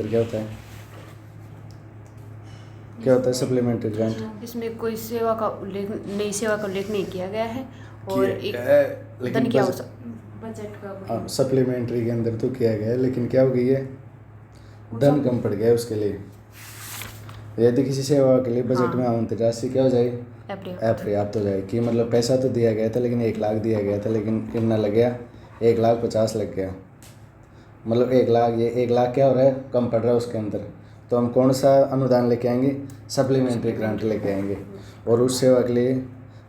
क्या होता है? क्या होता है सप्लीमेंट्री ग्रांट? इसमें कोई सेवा का उल्लेख, नई सेवा का उल्लेख नहीं किया गया है और एक लेकिन धन क्या हो बजट का सप्लीमेंट्री के अंदर तो किया गया है, लेकिन क्या हो गई है, धन कम पड़ गया है उसके लिए। यदि किसी सेवा के लिए बजट में आवंटित राशि क्या हो जाए, अपर्याप्त हो जाए, कि मतलब पैसा तो दिया गया था लेकिन 1 लाख दिया गया था, लेकिन कितना लग गया, 1,50,000 लग गया, मतलब 1 लाख, ये 1 लाख क्या हो रहा है, कम पड़ रहा है उसके अंदर। तो हम कौन सा अनुदान लेके आएंगे, सप्लीमेंट्री ग्रांट लेके आएंगे, और उस सेवा के लिए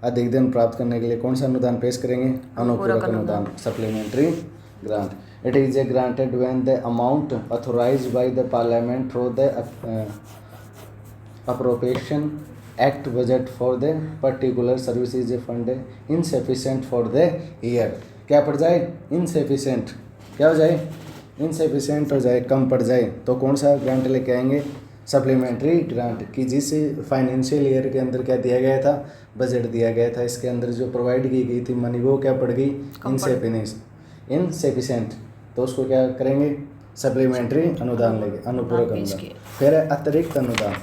अधिक धन प्राप्त करने के लिए कौन सा अनुदान पेश करेंगे, अनुपूरक अनुदान, supplementary grant. It is a granted when the amount authorised by the parliament through the appropriation act budget for the particular service is a fund insufficient for the year। क्या पड़ जाए, insufficient, क्या हो जाए, insufficient हो जाए, कम पड़ जाए, तो कौन सा ग्रांट लेके आएंगे, सप्लीमेंट्री ग्रांट, कि जिस फाइनेंशियल ईयर के अंदर क्या दिया गया था, बजट दिया गया था, इसके अंदर जो प्रोवाइड की गई थी मनी वो क्या पड़ गई, इनसफिशिएंट, तो उसको क्या करेंगे, सप्लीमेंट्री अनुदान लेंगे, अनुपूरक अनुदान। फिर अतिरिक्त अनुदान,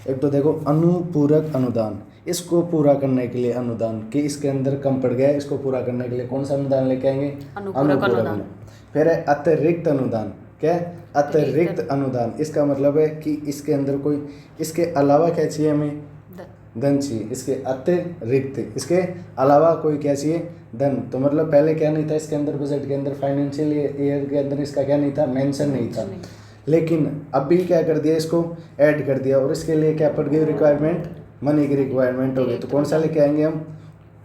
एक तो देखो अनुपूरक अनुदान, इसको पूरा करने के लिए अनुदान, कि इसके अंदर कम पड़ गया है, इसको पूरा करने के लिए कौन सा अनुदान लेके आएंगे, अनुपूरक अनुदान। फिर है अतिरिक्त अनुदान, क्या अतिरिक्त अनुदान, इसका मतलब है कि इसके अंदर कोई, इसके अलावा क्या चाहिए हमें, धन चाहिए, इसके अतिरिक्त, इसके अलावा कोई क्या चाहिए, धन। तो मतलब पहले क्या नहीं था इसके अंदर, बजट के अंदर, फाइनेंशियल ईयर के अंदर इसका क्या नहीं था, मेंशन नहीं था, लेकिन अभी क्या कर दिया, इसको ऐड कर दिया, और इसके लिए क्या पड़ गई, रिक्वायरमेंट, मनी की रिक्वायरमेंट हो गई। तो कौन सा लेके आएंगे हम,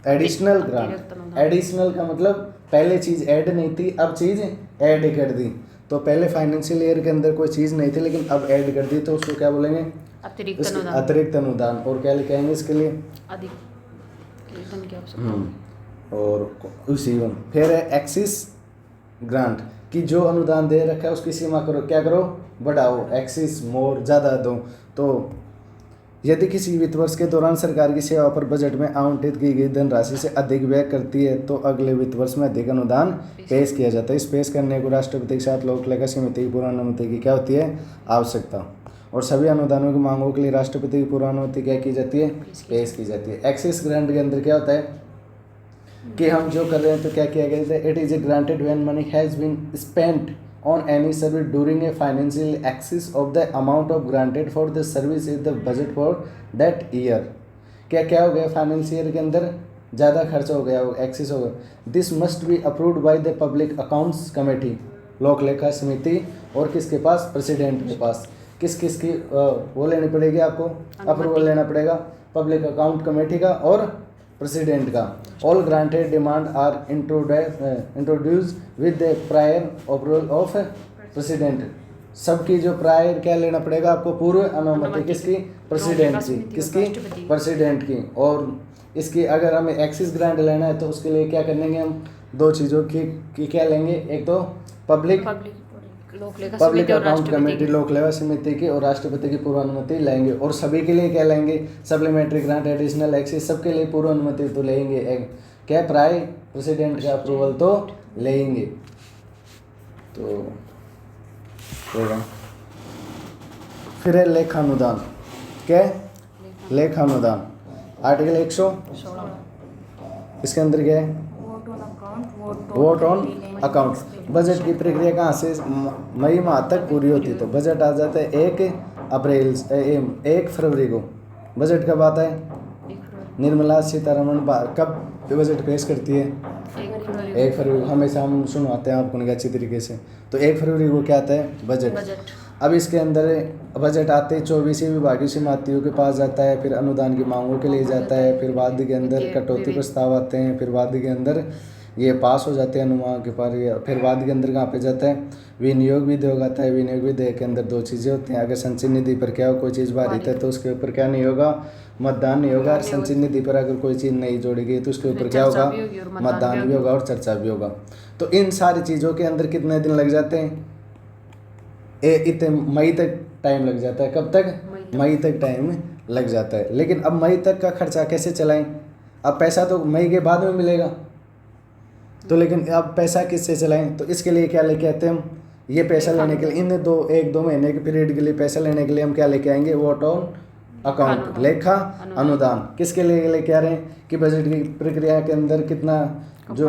एडिशनल ग्रांट। एडिशनल का मतलब पहले चीज़ ऐड नहीं थी, अब चीज़ ऐड कर दी। तो पहले फाइनेंशियल ईयर के अंदर कोई चीज़ नहीं थी लेकिन अब ऐड कर दी, तो उसको क्या बोलेंगे, अतिरिक्त अनुदान। और क्या लेके आएंगे इसके लिए, और उसी फिर है एक्सिस ग्रांट, कि जो अनुदान दे रखा है उसकी सीमा करो, क्या करो, बढ़ाओ, एक्सिस, मोर, ज़्यादा दो। तो यदि किसी वित्त वर्ष के दौरान सरकार की सेवा पर बजट में आवंटित की गई धनराशि से अधिक व्यय करती है तो अगले वित्त वर्ष में अधिक अनुदान पेश किया जाता है। इस पेश करने को राष्ट्रपति के साथ लोक लेखा समिति की पूर्वानुमति की क्या होती है, आवश्यकता। और सभी अनुदानों की मांगों के लिए राष्ट्रपति की पूर्वानुमति क्या की जाती है, पेश की जाती है। एक्सिस ग्रांट के अंदर क्या होता है कि हम जो कर रहे हैं, तो क्या किया गया है, it is a granted when money has been spent on any service during a financial axis of the amount of granted for the service is the budget for that year. क्या हो गया, फाइनेंशियल ईयर के अंदर ज़्यादा खर्च हो गया, axis हो गया। This must be approved by the public accounts committee, लोक लेखा समिति, और किसके पास, प्रेसिडेंट के पास। किस की वो लेनी पड़ेगी आपको, अप्रूवल लेना पड़ेगा, पब्लिक अकाउंट कमेटी का और प्रेसिडेंट का। All granted demand are introduce with the prior approval of president. सबकी जो प्रायर क्या लेना पड़ेगा आपको, पूर्व अनुमति किसकी, प्रेसिडेंट की, किसकी, प्रेसिडेंट की। और इसकी अगर हमें एक्सिस ग्रांट लेना है तो उसके लिए क्या करेंगे हम, 2 चीज़ों की क्या लेंगे, एक तो पब्लिक अकाउंट कमेटी, लोक लेखा समिति की, और राष्ट्रपति की पूर्व अनुमति लेंगे। और सभी के लिए क्या लेंगे, सप्लीमेंट्री ग्रांट, एडिशनल एक्सिस, सबके लिए पूर्व अनुमति तो लेंगे, क्या प्राय प्रेसिडेंट का अप्रूवल तो लेंगे। तो फिर है लेखानुदान, क्या लेखानुदान, आर्टिकल 116, इसके अंदर क्या है, वोट ऑन अकाउंट। बजट की प्रक्रिया कहाँ से, मई माह तक पूरी होती है। तो बजट आ जाता है 1 फरवरी को। बजट कब आता है, निर्मला सीतारमण कब बजट पेश करती है, 1 फरवरी को। हमेशा हम सुनवाते हैं आपको अच्छी तरीके से। तो 1 फरवरी को क्या आता है, बजट। अब इसके अंदर बजट आते 24 विभागीय समितियों के पास जाता है, फिर अनुदान की मांगों के लिए जाता है, फिर बाद के अंदर कटौती प्रस्ताव आते हैं, फिर बाद के अंदर ये पास हो जाते हैं अनुमान के पर। फिर बाद के अंदर कहाँ पे जाता है, विनियोग विधेयक आता है। विनियोग विधेयक के अंदर 2 चीज़ें होती हैं, अगर संचय निधि पर क्या हो, कोई चीज़ बाधित है तो उसके ऊपर क्या नहीं होगा, मतदान नहीं होगा। संचय निधि पर अगर कोई चीज़ नहीं जोड़ी गई तो उसके ऊपर क्या होगा, मतदान भी होगा और चर्चा भी होगा। तो इन सारी चीज़ों के अंदर कितने दिन लग जाते हैं, इतने मई तक टाइम लग जाता है। कब तक, मई तक टाइम लग जाता है। लेकिन अब मई तक का खर्चा कैसे चलाएं, अब पैसा तो मई के बाद में मिलेगा, तो लेकिन अब पैसा किससे चलाएं, तो इसके लिए क्या लेके आते हैं हम, ये पैसा लेने के लिए इन 1-2 महीने के पीरियड के लिए पैसा लेने के लिए हम क्या लेके आएंगे, वोट ऑन अकाउंट, लेखा अनुदान। किसके लिए लेके आ रहे हैं कि बजट की प्रक्रिया के अंदर कितना जो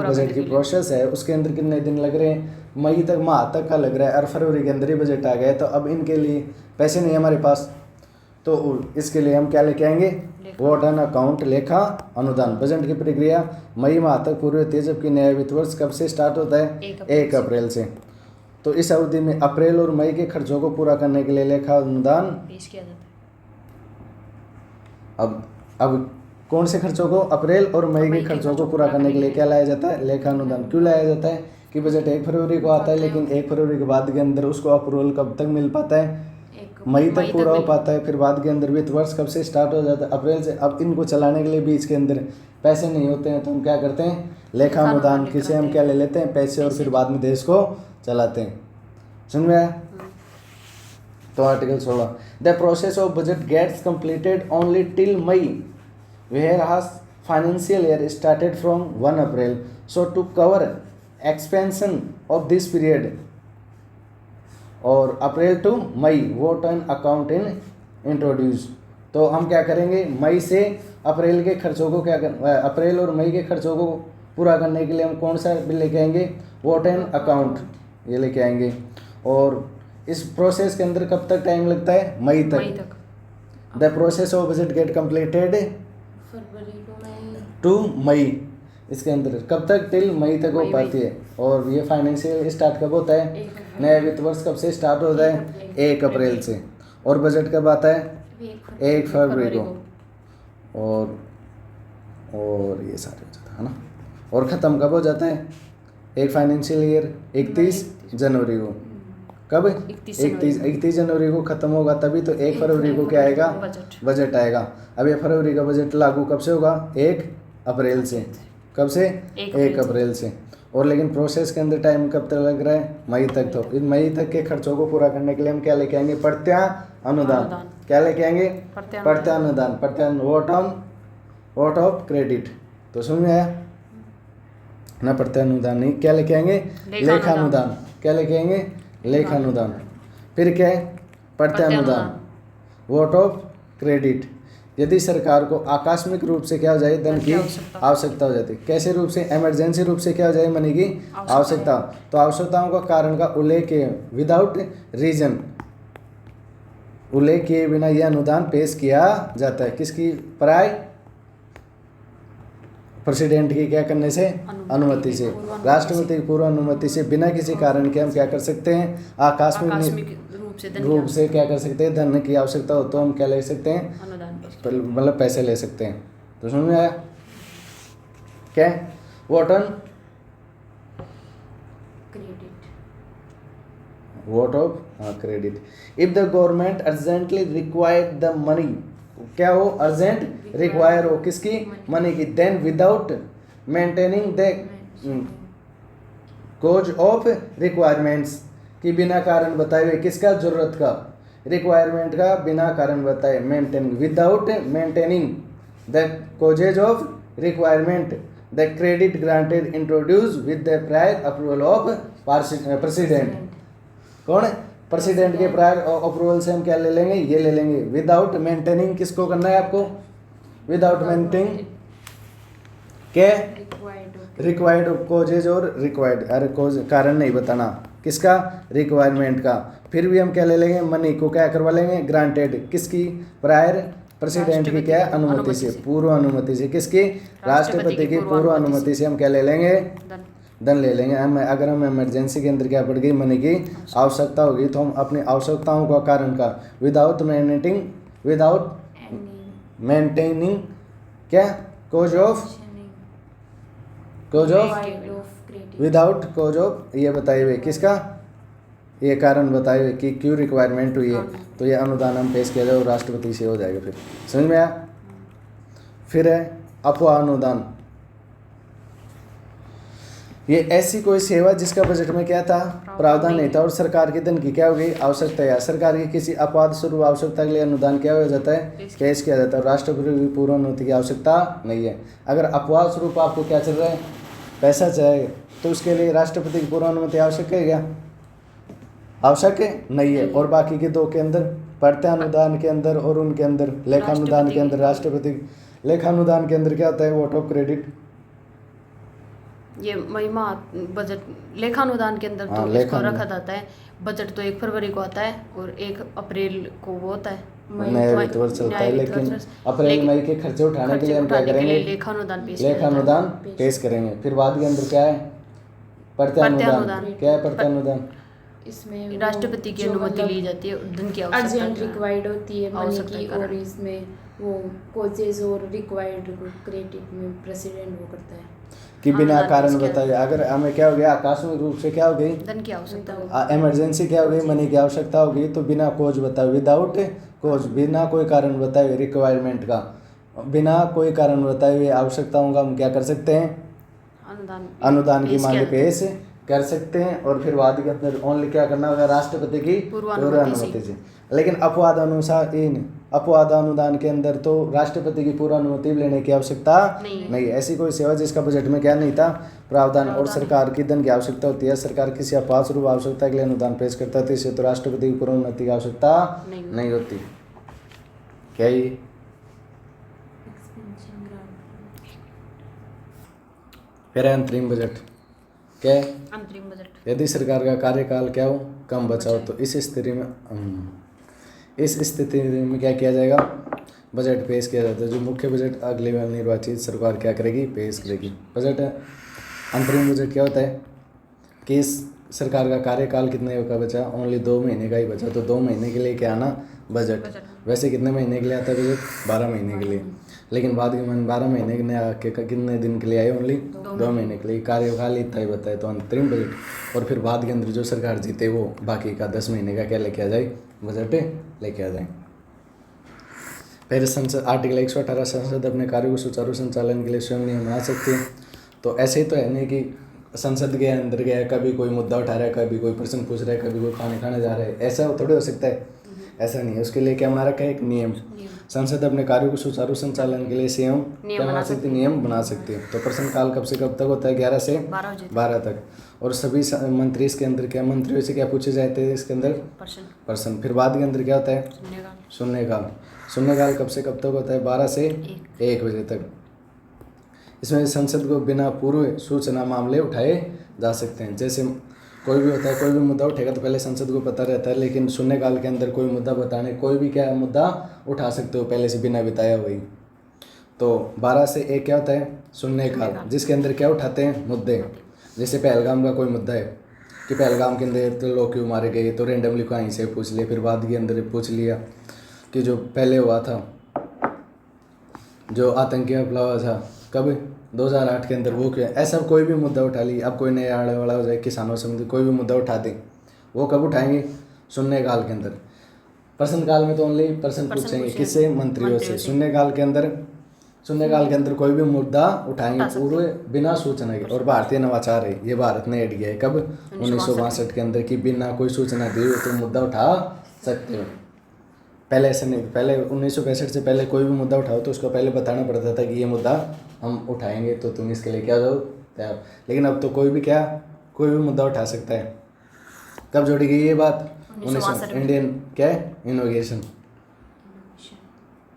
बजट की प्रोसेस है उसके अंदर कितने दिन लग रहे हैं, मई तक माह तक का लग रहा है और फरवरी के अंदर ही बजट आ गया, तो अब इनके लिए पैसे नहीं है हमारे पास, तो इसके लिए हम क्या लेके आएंगे, वोट ऑन अकाउंट, लेखा अनुदान। बजट की प्रक्रिया मई माह तक पूरी होती है, जबकि नया वित्त वर्ष कब से स्टार्ट होता है, 1 अप्रैल से। तो इस अवधि में अप्रैल और मई के खर्चों को पूरा करने के लिए लेखा अनुदान पेश किया जाता है। अब कौन से खर्चों को, अप्रैल और मई के खर्चों को पूरा करने के लिए क्या लाया जाता है, लेखा अनुदान। क्यों लाया जाता है कि बजट 1 फरवरी को आता है, लेकिन 1 फरवरी के बाद के अंदर उसको अप्रूवल कब तक मिल पाता है, मई तक पूरा हो पाता है, फिर बाद के अंदर वित्त वर्ष कब से स्टार्ट हो जाता है, अप्रैल से। अब इनको चलाने के लिए बीच के अंदर पैसे नहीं होते हैं, तो हम क्या करते हैं, लेखा अनुदान, किसे हम क्या ले लेते हैं, पैसे, और फिर बाद में देश को चलाते हैं। समझ में आया? तो article 16, the process of budget gets completed only till May, whereas financial year started from 1 April. So to cover expansion of this period और April to May, vote on account in introduce. तो हम क्या करेंगे, मई से अप्रैल के खर्चों को अप्रैल और मई के खर्चों को पूरा करने के लिए हम कौन सा बिल लेके आएंगे, वोट एंड अकाउंट, ये लेके आएंगे। और इस प्रोसेस के अंदर कब तक टाइम लगता है, मई तक। The process of budget get completed to May, इसके अंदर कब तक, टिल मई तक हो पाती है। और ये फाइनेंशियल स्टार्ट कब होता है, नया वित्त वर्ष कब से स्टार्ट होता है, 1 अप्रैल से। और बजट कब आता है, 1 फरवरी को। और ये सारे हो जाता है ना। और ख़त्म कब हो जाता है, एक फाइनेंशियल ईयर 31 जनवरी को। कब, 31 जनवरी को ख़त्म होगा, तभी तो 1 फरवरी को क्या आएगा, बजट आएगा। अब ये फरवरी का बजट लागू कब से होगा, 1 अप्रैल से। कब से, 1 अप्रैल से। और लेकिन प्रोसेस के अंदर टाइम कब तक लग रहा है, मई तक। तो इन मई तक के खर्चों को पूरा करने के लिए हम क्या लेके आएंगे, प्रत्यानुदान। क्या लेके आएंगे, प्रत्यानुदान, वोट ऑफ क्रेडिट। तो समझ में आया ना, प्रत्यानुदान नहीं, क्या लेके आएंगे, लेखानुदान। क्या लेके आएंगे, लेखानुदान। फिर क्या है, प्रत्यानुदान, वोट ऑफ क्रेडिट। यदि सरकार को आकस्मिक रूप से क्या हो जाए, धन की आवश्यकता हो जाती है। कैसे रूप से, इमरजेंसी रूप से क्या हो जाए, मनी की आवश्यकता। तो आवश्यकताओं का कारण का उल्लेख विदाउट रीजन, उल्लेख किए बिना यह अनुदान पेश किया जाता है। किसकी, प्राय प्रेसिडेंट की क्या करने से, अनुमति से, राष्ट्रपति की पूर्व अनुमति से, बिना किसी कारण के हम क्या कर सकते हैं, आकस्मिक रूप से क्या कर सकते हैं, धन की आवश्यकता हो तो हम क्या ले सकते हैं, मतलब पैसे ले सकते हैं। तो समझ में आया क्या, vote on vote of credit. If the government urgently required the money, क्या हो, अर्जेंट रिक्वायर हो किसकी, मनी की, then without maintaining the cause of requirements, कि बिना कारण बताए हुए, किसका, जरूरत का, रिक्वायरमेंट का बिना कारण बताए, maintaining, without maintaining the causes of requirement, the credit granted introduce with the prior approval of president. कौन, प्रेसिडेंट के प्रायर अप्रूवल से हम क्या ले लेंगे, ये ले लेंगे। विदाउट मेंटेनिंग किसको करना है आपको, विदाउट मेंटेनिंग के रिक्वायर्ड कोजेज, और रिक्वायर्ड, अरे कोज कारण नहीं बताना, किसका, रिक्वायरमेंट का। फिर भी हम क्या ले लेंगे, मनी को क्या करवा लेंगे, ग्रांटेड, किसकी, प्रायर प्रेसिडेंट की क्या, अनुमति से, पूर्व अनुमति से, किसकी, राष्ट्रपति की पूर्व अनुमति से हम क्या ले लेंगे, धन ले लेंगे। हम अगर हम इमरजेंसी के अंदर क्या पड़ गई, मनी की आवश्यकता होगी, तो हम अपनी आवश्यकताओं का कारण का विदाउट मेंटेनिंग क्या, cause of without cause of, ये बताए हुए, किसका, ये कारण बताए हुए कि क्यों रिक्वायरमेंट हुई है, तो ये अनुदान हम पेश किया जाए और राष्ट्रपति से हो जाएगा। फिर समझ में आया। फिर है अफवाह अनुदान। ये ऐसी कोई सेवा जिसका बजट में क्या था, प्रावधान नहीं था, और सरकार के धन की क्या हो गई, आवश्यकता है। सरकार की किसी अपवाद स्वरूप आवश्यकता के लिए अनुदान क्या हो जाता है, पेश किया जाता है। राष्ट्रपति की पूर्व अनुमति की आवश्यकता नहीं है। अगर अपवाद स्वरूप आपको क्या चल रहा है, पैसा चाहिए, तो उसके लिए राष्ट्रपति की पूर्व अनुमति आवश्यक है क्या, आवश्यक है नहीं है। और बाकी के दो के अंदर प्रत्यानुदान के अंदर और उनके अंदर लेखानुदान के अंदर राष्ट्रपति लेखानुदान के अंदर क्या होता है वोट ऑफ क्रेडिट। ये महिमा बजट लेखानुदान के अंदर तो इसको रखा जाता है। बजट तो 1 फरवरी को आता है और 1 अप्रैल को वो होता है नया वित्त वर्ष चलता है। लेकिन अप्रैल मई के खर्चे उठाने के लिए हम क्या करेंगे लेखानुदान पेश करेंगे। फिर बाद के अंदर क्या है प्रत्यानुदान। क्या है प्रत्यानुदान? इसमें राष्ट्रपति की अनुमति ली जाती है धन की अर्जेंट रिक्वायर्ड होती है मनी की और इसमें वो कोचेज और रिक्वायर्ड क्रेडिट में प्रेसिडेंट वो करता है कि बिना कारण बताए अगर हमें क्या हो गया आकस्मिक रूप से क्या हो गई धन की आवश्यकता इमरजेंसी क्या हो गई मनी की आवश्यकता हो गई तो बिना कोज बताए विदाउट कोज बिना कोई कारण बताए रिक्वायरमेंट का बिना कोई कारण बताए हुए आवश्यकताओं का हम क्या कर सकते हैं अनुदान की मांग पेश कर सकते हैं। और फिर बाद के अंदर ओनली क्या करना होगा राष्ट्रपति की पूर्व अनुमति से। लेकिन अपवाद अनुसार इन अपवाद अनुदान के अंदर तो राष्ट्रपति की पूर्व अनुमति लेने की आवश्यकता नहीं। ऐसी कोई सेवा जिसका बजट में क्या नहीं था प्रावधान और सरकार की धन की आवश्यकता होती है सरकार किसी आपात स्वरूप आवश्यकता के लिए अनुदान पेश करता है तो इसे तो राष्ट्रपति की पूर्व अनुमति की आवश्यकता नहीं होती। क्या ये फिर अंतरिम बजट क्या है? अंतरिम बजट यदि सरकार का कार्यकाल क्या हो कम बचा हो तो इस स्थिति में क्या किया जाएगा बजट पेश किया जाता है। जो मुख्य बजट अगले बार निर्वाचित सरकार क्या करेगी पेश करेगी। बजट अंतरिम बजट क्या होता है कि इस सरकार का कार्यकाल कितने का बचा ओनली 2 महीने का ही बचा तो 2 महीने के लिए क्या आना बजट। वैसे कितने महीने के लिए आता है बजट 12 महीने के लिए। लेकिन बाद के मन 12 महीने के आके कितने दिन के लिए आए ओनली 2 महीने के लिए कार्यकाल इतना ही बताए तो अंतरिम बजट। और फिर बाद के अंदर जो सरकार जीते वो बाकी का 10 महीने का क्या लेके आ जाए बजट लेके आ जाए। फिर संसद आर्टिकल 118 संसद अपने कार्यों को सुचारू संचालन के लिए स्वयं नियम बना सकती है। तो ऐसे ही तो है नहीं कि संसद के अंदर गया कभी कोई मुद्दा उठा रहा है कभी कोई प्रश्न पूछ रहा है कभी कोई खाने जा रहा है ऐसा थोड़ी हो सकता है। ऐसा नहीं है उसके लिए क्या बना रखा है एक नियम। संसद अपने कार्यों को सुचारू संचालन के लिए स्वयं क्या बना सकती है नियम बना सकती है। तो प्रश्नकाल कब से कब तक होता है 11 से 12 तक। और सभी मंत्री इसके अंदर क्या मंत्रियों से क्या पूछे जाते हैं इसके अंदर प्रश्न। फिर बाद के अंदर क्या होता है शून्यकाल। शून्यकाल कब से कब तक होता है 12 से 1 बजे तक। इसमें संसद को बिना पूर्व सूचना मामले उठाए जा सकते हैं। जैसे कोई भी होता है कोई भी मुद्दा उठेगा तो पहले संसद को पता रहता है लेकिन शून्यकाल के अंदर कोई मुद्दा बताने कोई भी क्या मुद्दा उठा सकते हो पहले से बिना बताया हुई। तो 12 से 1 क्या होता है शून्यकाल जिसके अंदर क्या उठाते हैं मुद्दे। जैसे पहलगाम का कोई मुद्दा है कि पहलगाम के अंदर तो लोग क्यों मारे गए तो रेंडमली कहीं से पूछ लिया। फिर बाद के अंदर पूछ लिया कि जो पहले हुआ था जो आतंकी हमला हुआ था कब 2008 के अंदर वो क्या ऐसा कोई भी मुद्दा उठा ली। अब कोई नया आने वाला हो जाए किसानों संबंधी कोई भी मुद्दा उठा दें वो कब उठाएंगे शून्यकाल के अंदर। प्रश्नकाल में तो ओनली प्रश्न पूछेंगे किससे मंत्रियों से। शून्यकाल के अंदर कोई भी मुद्दा उठाएंगे पूर्व बिना सूचना के। और भारतीय नवाचार है ये भारत ने ऐड किया है कब 1962 के अंदर कि बिना कोई सूचना दिए तो मुद्दा उठा सकते हो। पहले ऐसा नहीं पहले 1965 से पहले कोई भी मुद्दा उठाओ तो उसको पहले बताना पड़ता था कि ये मुद्दा हम उठाएंगे तो तुम इसके लिए क्या जाओ तैयार। लेकिन अब तो कोई भी मुद्दा उठा सकता है। कब जोड़ी गई ये बात 1962 इंडियन क्या है इनोवेशन।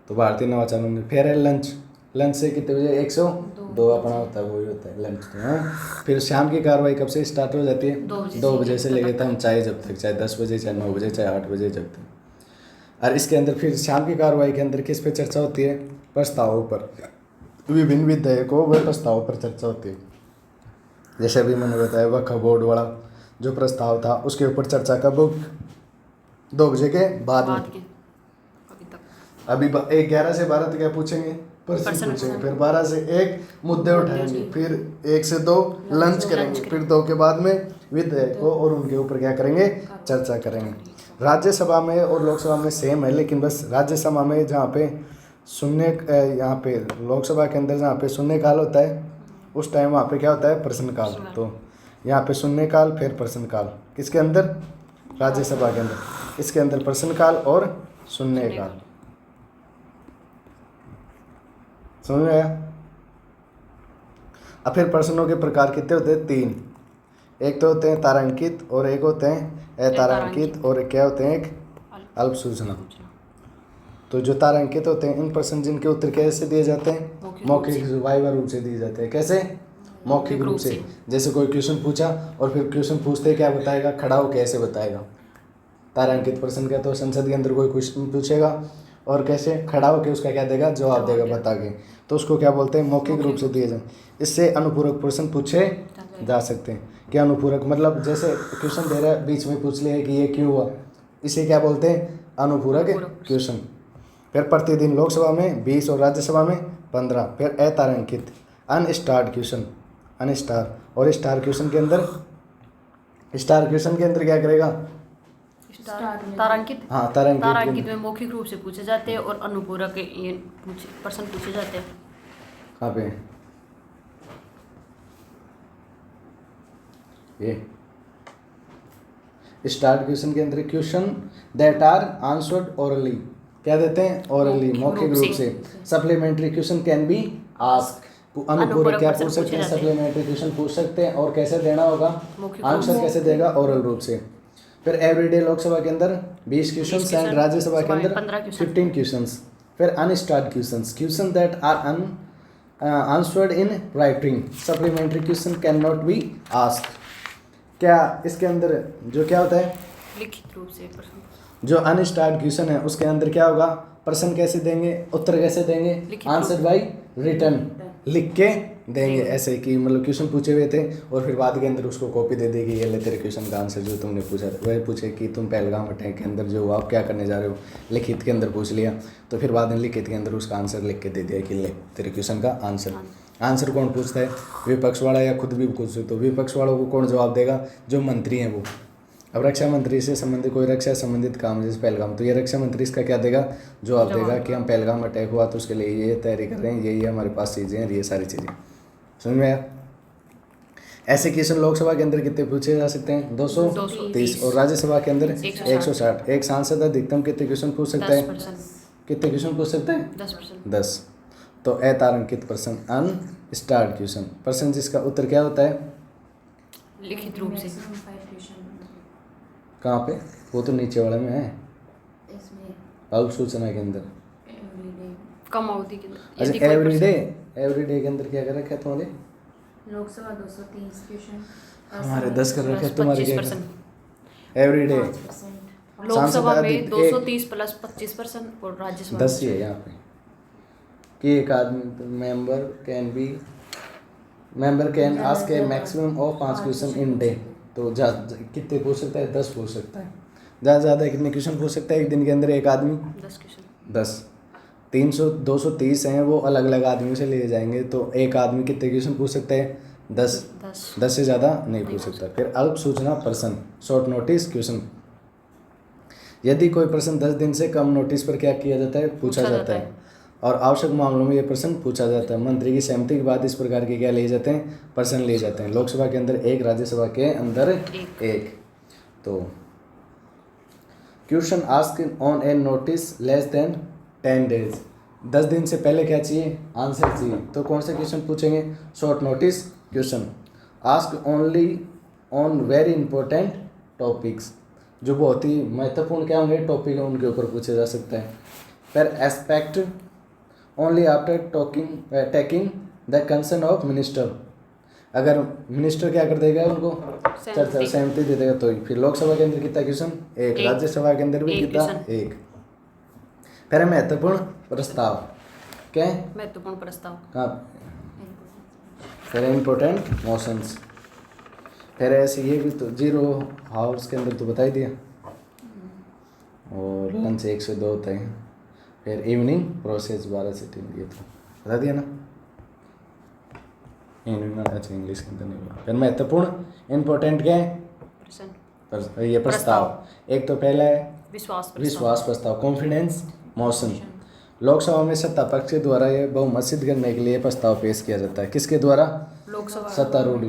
तो भारतीय नवाचार में फिर है लंच से कितने बजे 102 अपना होता है वही होता है लंच। तो फिर शाम की कार्रवाई कब से स्टार्ट हो जाती है 2 बजे से लेकर हम चाहे जब तक चाहे 10 बजे चाहे 9 बजे चाहे 8 बजे जब तक। और इसके अंदर फिर शाम की कार्रवाई के अंदर किस पे चर्चा होती है प्रस्तावों पर विभिन्न विधेयकों व प्रस्तावों पर चर्चा होती है। जैसे अभी मैंने बताया वक्फ बोर्ड वाला जो प्रस्ताव था उसके ऊपर चर्चा कब 2 बजे के बाद में। अभी 11 से 12 तक क्या पूछेंगे प्रश्न पूछेंगे। फिर 12 से 1 मुद्दे उठाएंगे फिर 1 से 2 लंच करेंगे फिर 2 के बाद में विधेयकों और उनके ऊपर क्या करेंगे चर्चा करेंगे। राज्यसभा में और लोकसभा में सेम है लेकिन बस राज्यसभा में जहाँ पे यहाँ पे लोकसभा के अंदर जहाँ पे शून्यकाल होता है उस टाइम वहाँ पे क्या होता है प्रश्नकाल। तो यहाँ पे शून्यकाल फिर प्रश्नकाल किसके अंदर राज्यसभा के अंदर इसके अंदर प्रश्नकाल और शून्यकाल। समझ में आया। अब फिर प्रश्नों के प्रकार कितने होते हैं 3 एक तो होते हैं तारांकित और एक होते हैं अतारांकित और क्या होते हैं एक अल्प सूचना। तो जो तारांकित होते हैं इन प्रश्न जिनके उत्तर कैसे दिए जाते हैं, मौखिक वाइवा रूप से दिए जाते हैं। कैसे? मौखिक रूप से। जैसे कोई क्वेश्चन पूछा और फिर क्वेश्चन पूछते क्या बताएगा, खड़ा हो कैसे बताएगा। तारांकित प्रश्न का तो संसद के अंदर कोई क्वेश्चन पूछेगा और कैसे खड़ा होकर उसका क्या देगा, जवाब देगा बता के, तो उसको क्या बोलते हैं, मौखिक रूप से दिए जाए। इससे अनुपूरक प्रश्न पूछे जा सकते हैं। क्या अनुपूरक मतलब जैसे क्वेश्चन दे रहा है बीच में पूछ लिया कि ये क्यों हुआ, इसे क्या बोलते हैं, अनुपूरक क्वेश्चन। फिर प्रतिदिन लोकसभा में 20 और राज्यसभा में 15। फिर अतारांकित अनस्टार्ड क्वेश्चन, अनस्टार और स्टार क्वेश्चन के अंदर, स्टार क्वेश्चन के अंदर क्या करेगा, तारांकित। हाँ तारांकित में मौखिक रूप से पूछे जाते हैं और अनुपूरक ये प्रश्न पूछे जाते हैं। कहाँ पे ये स्टार्ट क्वेश्चन के अंदर question that are answered orally, क्या देते हैं, ओरली, मौखिक रूप से। Supplementary question can be ask, अनुपूरक क्या पूछ सकते हैं, सप्लीमेंट्री क्वेश्चन पूछ सकते हैं और कैसे देना होगा, आंसर कैसे देगा, ओरल रूप से। फिर एवरीडे लोकसभा के अंदर 20 क्वेश्चंस एंड राज्यसभा के अंदर 15 क्वेश्चंस। फिर unstarred questions, question that are answered in writing, supplementary question can not be asked. क्या इसके अंदर जो क्या होता है, लिखित रूप से प्रश्न। जो अनस्टार्ड क्वेश्चन है उसके अंदर क्या होगा, प्रश्न कैसे देंगे, उत्तर कैसे देंगे, आंसर बाय रिटन, लिख के देंगे। ऐसे कि मतलब क्वेश्चन पूछे हुए थे और फिर बाद के अंदर उसको कॉपी दे देगी, ये ले तेरे क्वेश्चन का आंसर जो तुमने पूछा था। वह पूछे कि तुम पहलगाम अटैक के अंदर जो आप क्या करने जा रहे हो, लिखित के अंदर पूछ लिया, तो फिर बाद में लिखित के अंदर उसका आंसर लिख के दे दिया कि ले तेरे क्वेश्चन का आंसर। आंसर कौन पूछता है, विपक्ष वाला या खुद भी पूछ, तो विपक्ष वालों को कौन जवाब देगा, जो मंत्री हैं वो। अब रक्षा मंत्री से संबंधित कोई रक्षा संबंधित काम जैसे पहलगाम, तो ये रक्षा मंत्री इसका क्या देगा, जवाब देगा कि हम पहलगाम अटैक हुआ तो उसके लिए ये तैयारी कर रहे हैं, ये हमारे पास चीज़ें हैं, ये सारी चीज़ें। समझ में आया? ऐसे क्वेश्चन लोकसभा के अंदर कितने पूछे जा सकते हैं, 230 और राज्यसभा के अंदर 160। एक सांसद अधिकतम कितने क्वेश्चन पूछ सकता है, कितने क्वेश्चन पूछ सकता है, 10। तो अतारांकित प्रश्न, अनस्टार्ड क्वेश्चन, प्रश्न जिसका उत्तर क्या होता है, लिखित रूप से। कहाँ पे, वो तो नीचे वाले में है, अल्प सूचना के अंदर, कम अवधि के अंदर। अच्छा एवरीडे के अंदर क्या कर रखा है तुम्हारे, लोकसभा 230 क्वेश्चन, हमारे 10 कर रखे हैं, तुम्हारे क्या एवरीडे। लोकसभा में 230 प्लस 25% और राज्यसभा 10 ही है यहाँ पे कि एक आदमी member can ask A maximum of 5 question in day. तो कितने पूछ सकता है, 10 पूछ सकता है। ज़्यादा ज़्यादा कितने क्वेश्चन पूछ सकता है एक दिन के अंदर एक आदमी, 10 क्वेश्चन। 10, 230 हैं वो अलग अलग आदमियों से लिए जाएंगे, तो एक आदमी कितने क्वेश्चन पूछ सकता है, 10 से ज़्यादा नहीं पूछ सकता। फिर अल्प सूचना प्रश्न, शॉर्ट नोटिस क्वेश्चन, यदि कोई प्रश्न 10 दिन से कम नोटिस पर क्या किया जाता है, पूछा जाता है और आवश्यक मामलों में यह प्रश्न पूछा जाता है। मंत्री की सहमति के बाद इस प्रकार के क्या लिए जाते हैं, प्रश्न लिए जाते हैं। लोकसभा के अंदर 1, राज्यसभा के अंदर 1। तो question ask on A notice less than 10 days, 10 दिन से पहले क्या चाहिए, आंसर चाहिए। तो कौन से क्वेश्चन पूछेंगे, short notice question. Ask only on very important topics, जो बहुत ही महत्वपूर्ण क्या होंगे टॉपिक है उनके ऊपर पूछा जा सकता है। फिर aspect only after taking the concern of minister, अगर मिनिस्टर क्या कर देगा उनको चर्चा सहमति दे देगा तो। फिर लोकसभा के अंदर कितना क्वेश्चन, 1, राज्यसभा के अंदर भी कितना, 1। फिर महत्वपूर्ण प्रस्ताव, क्या महत्वपूर्ण प्रस्ताव, हाँ। फिर इम्पोर्टेंट मोशंस, फिर ऐसे ये भी तो 0 हावर्स के अंदर तो बता ही दिया, और लंच 1 से 2 होता है। फिर इवनिंग प्रोसेस 12 से 3, ये तो बता दिया ना, इवनिंग, अच्छा इंग्लिश के अंदर नहीं बोला। फिर महत्वपूर्ण इम्पोर्टेंट क्या है, ये प्रस्ताव। एक तो पहला है विश्वास प्रस्ताव, कॉन्फिडेंस मोशन। लोकसभा में सत्ता पक्ष के द्वारा ये बहुमत सिद्ध करने के लिए प्रस्ताव पेश किया जाता है। किसके द्वारा, लोकसभा सत्तारूढ़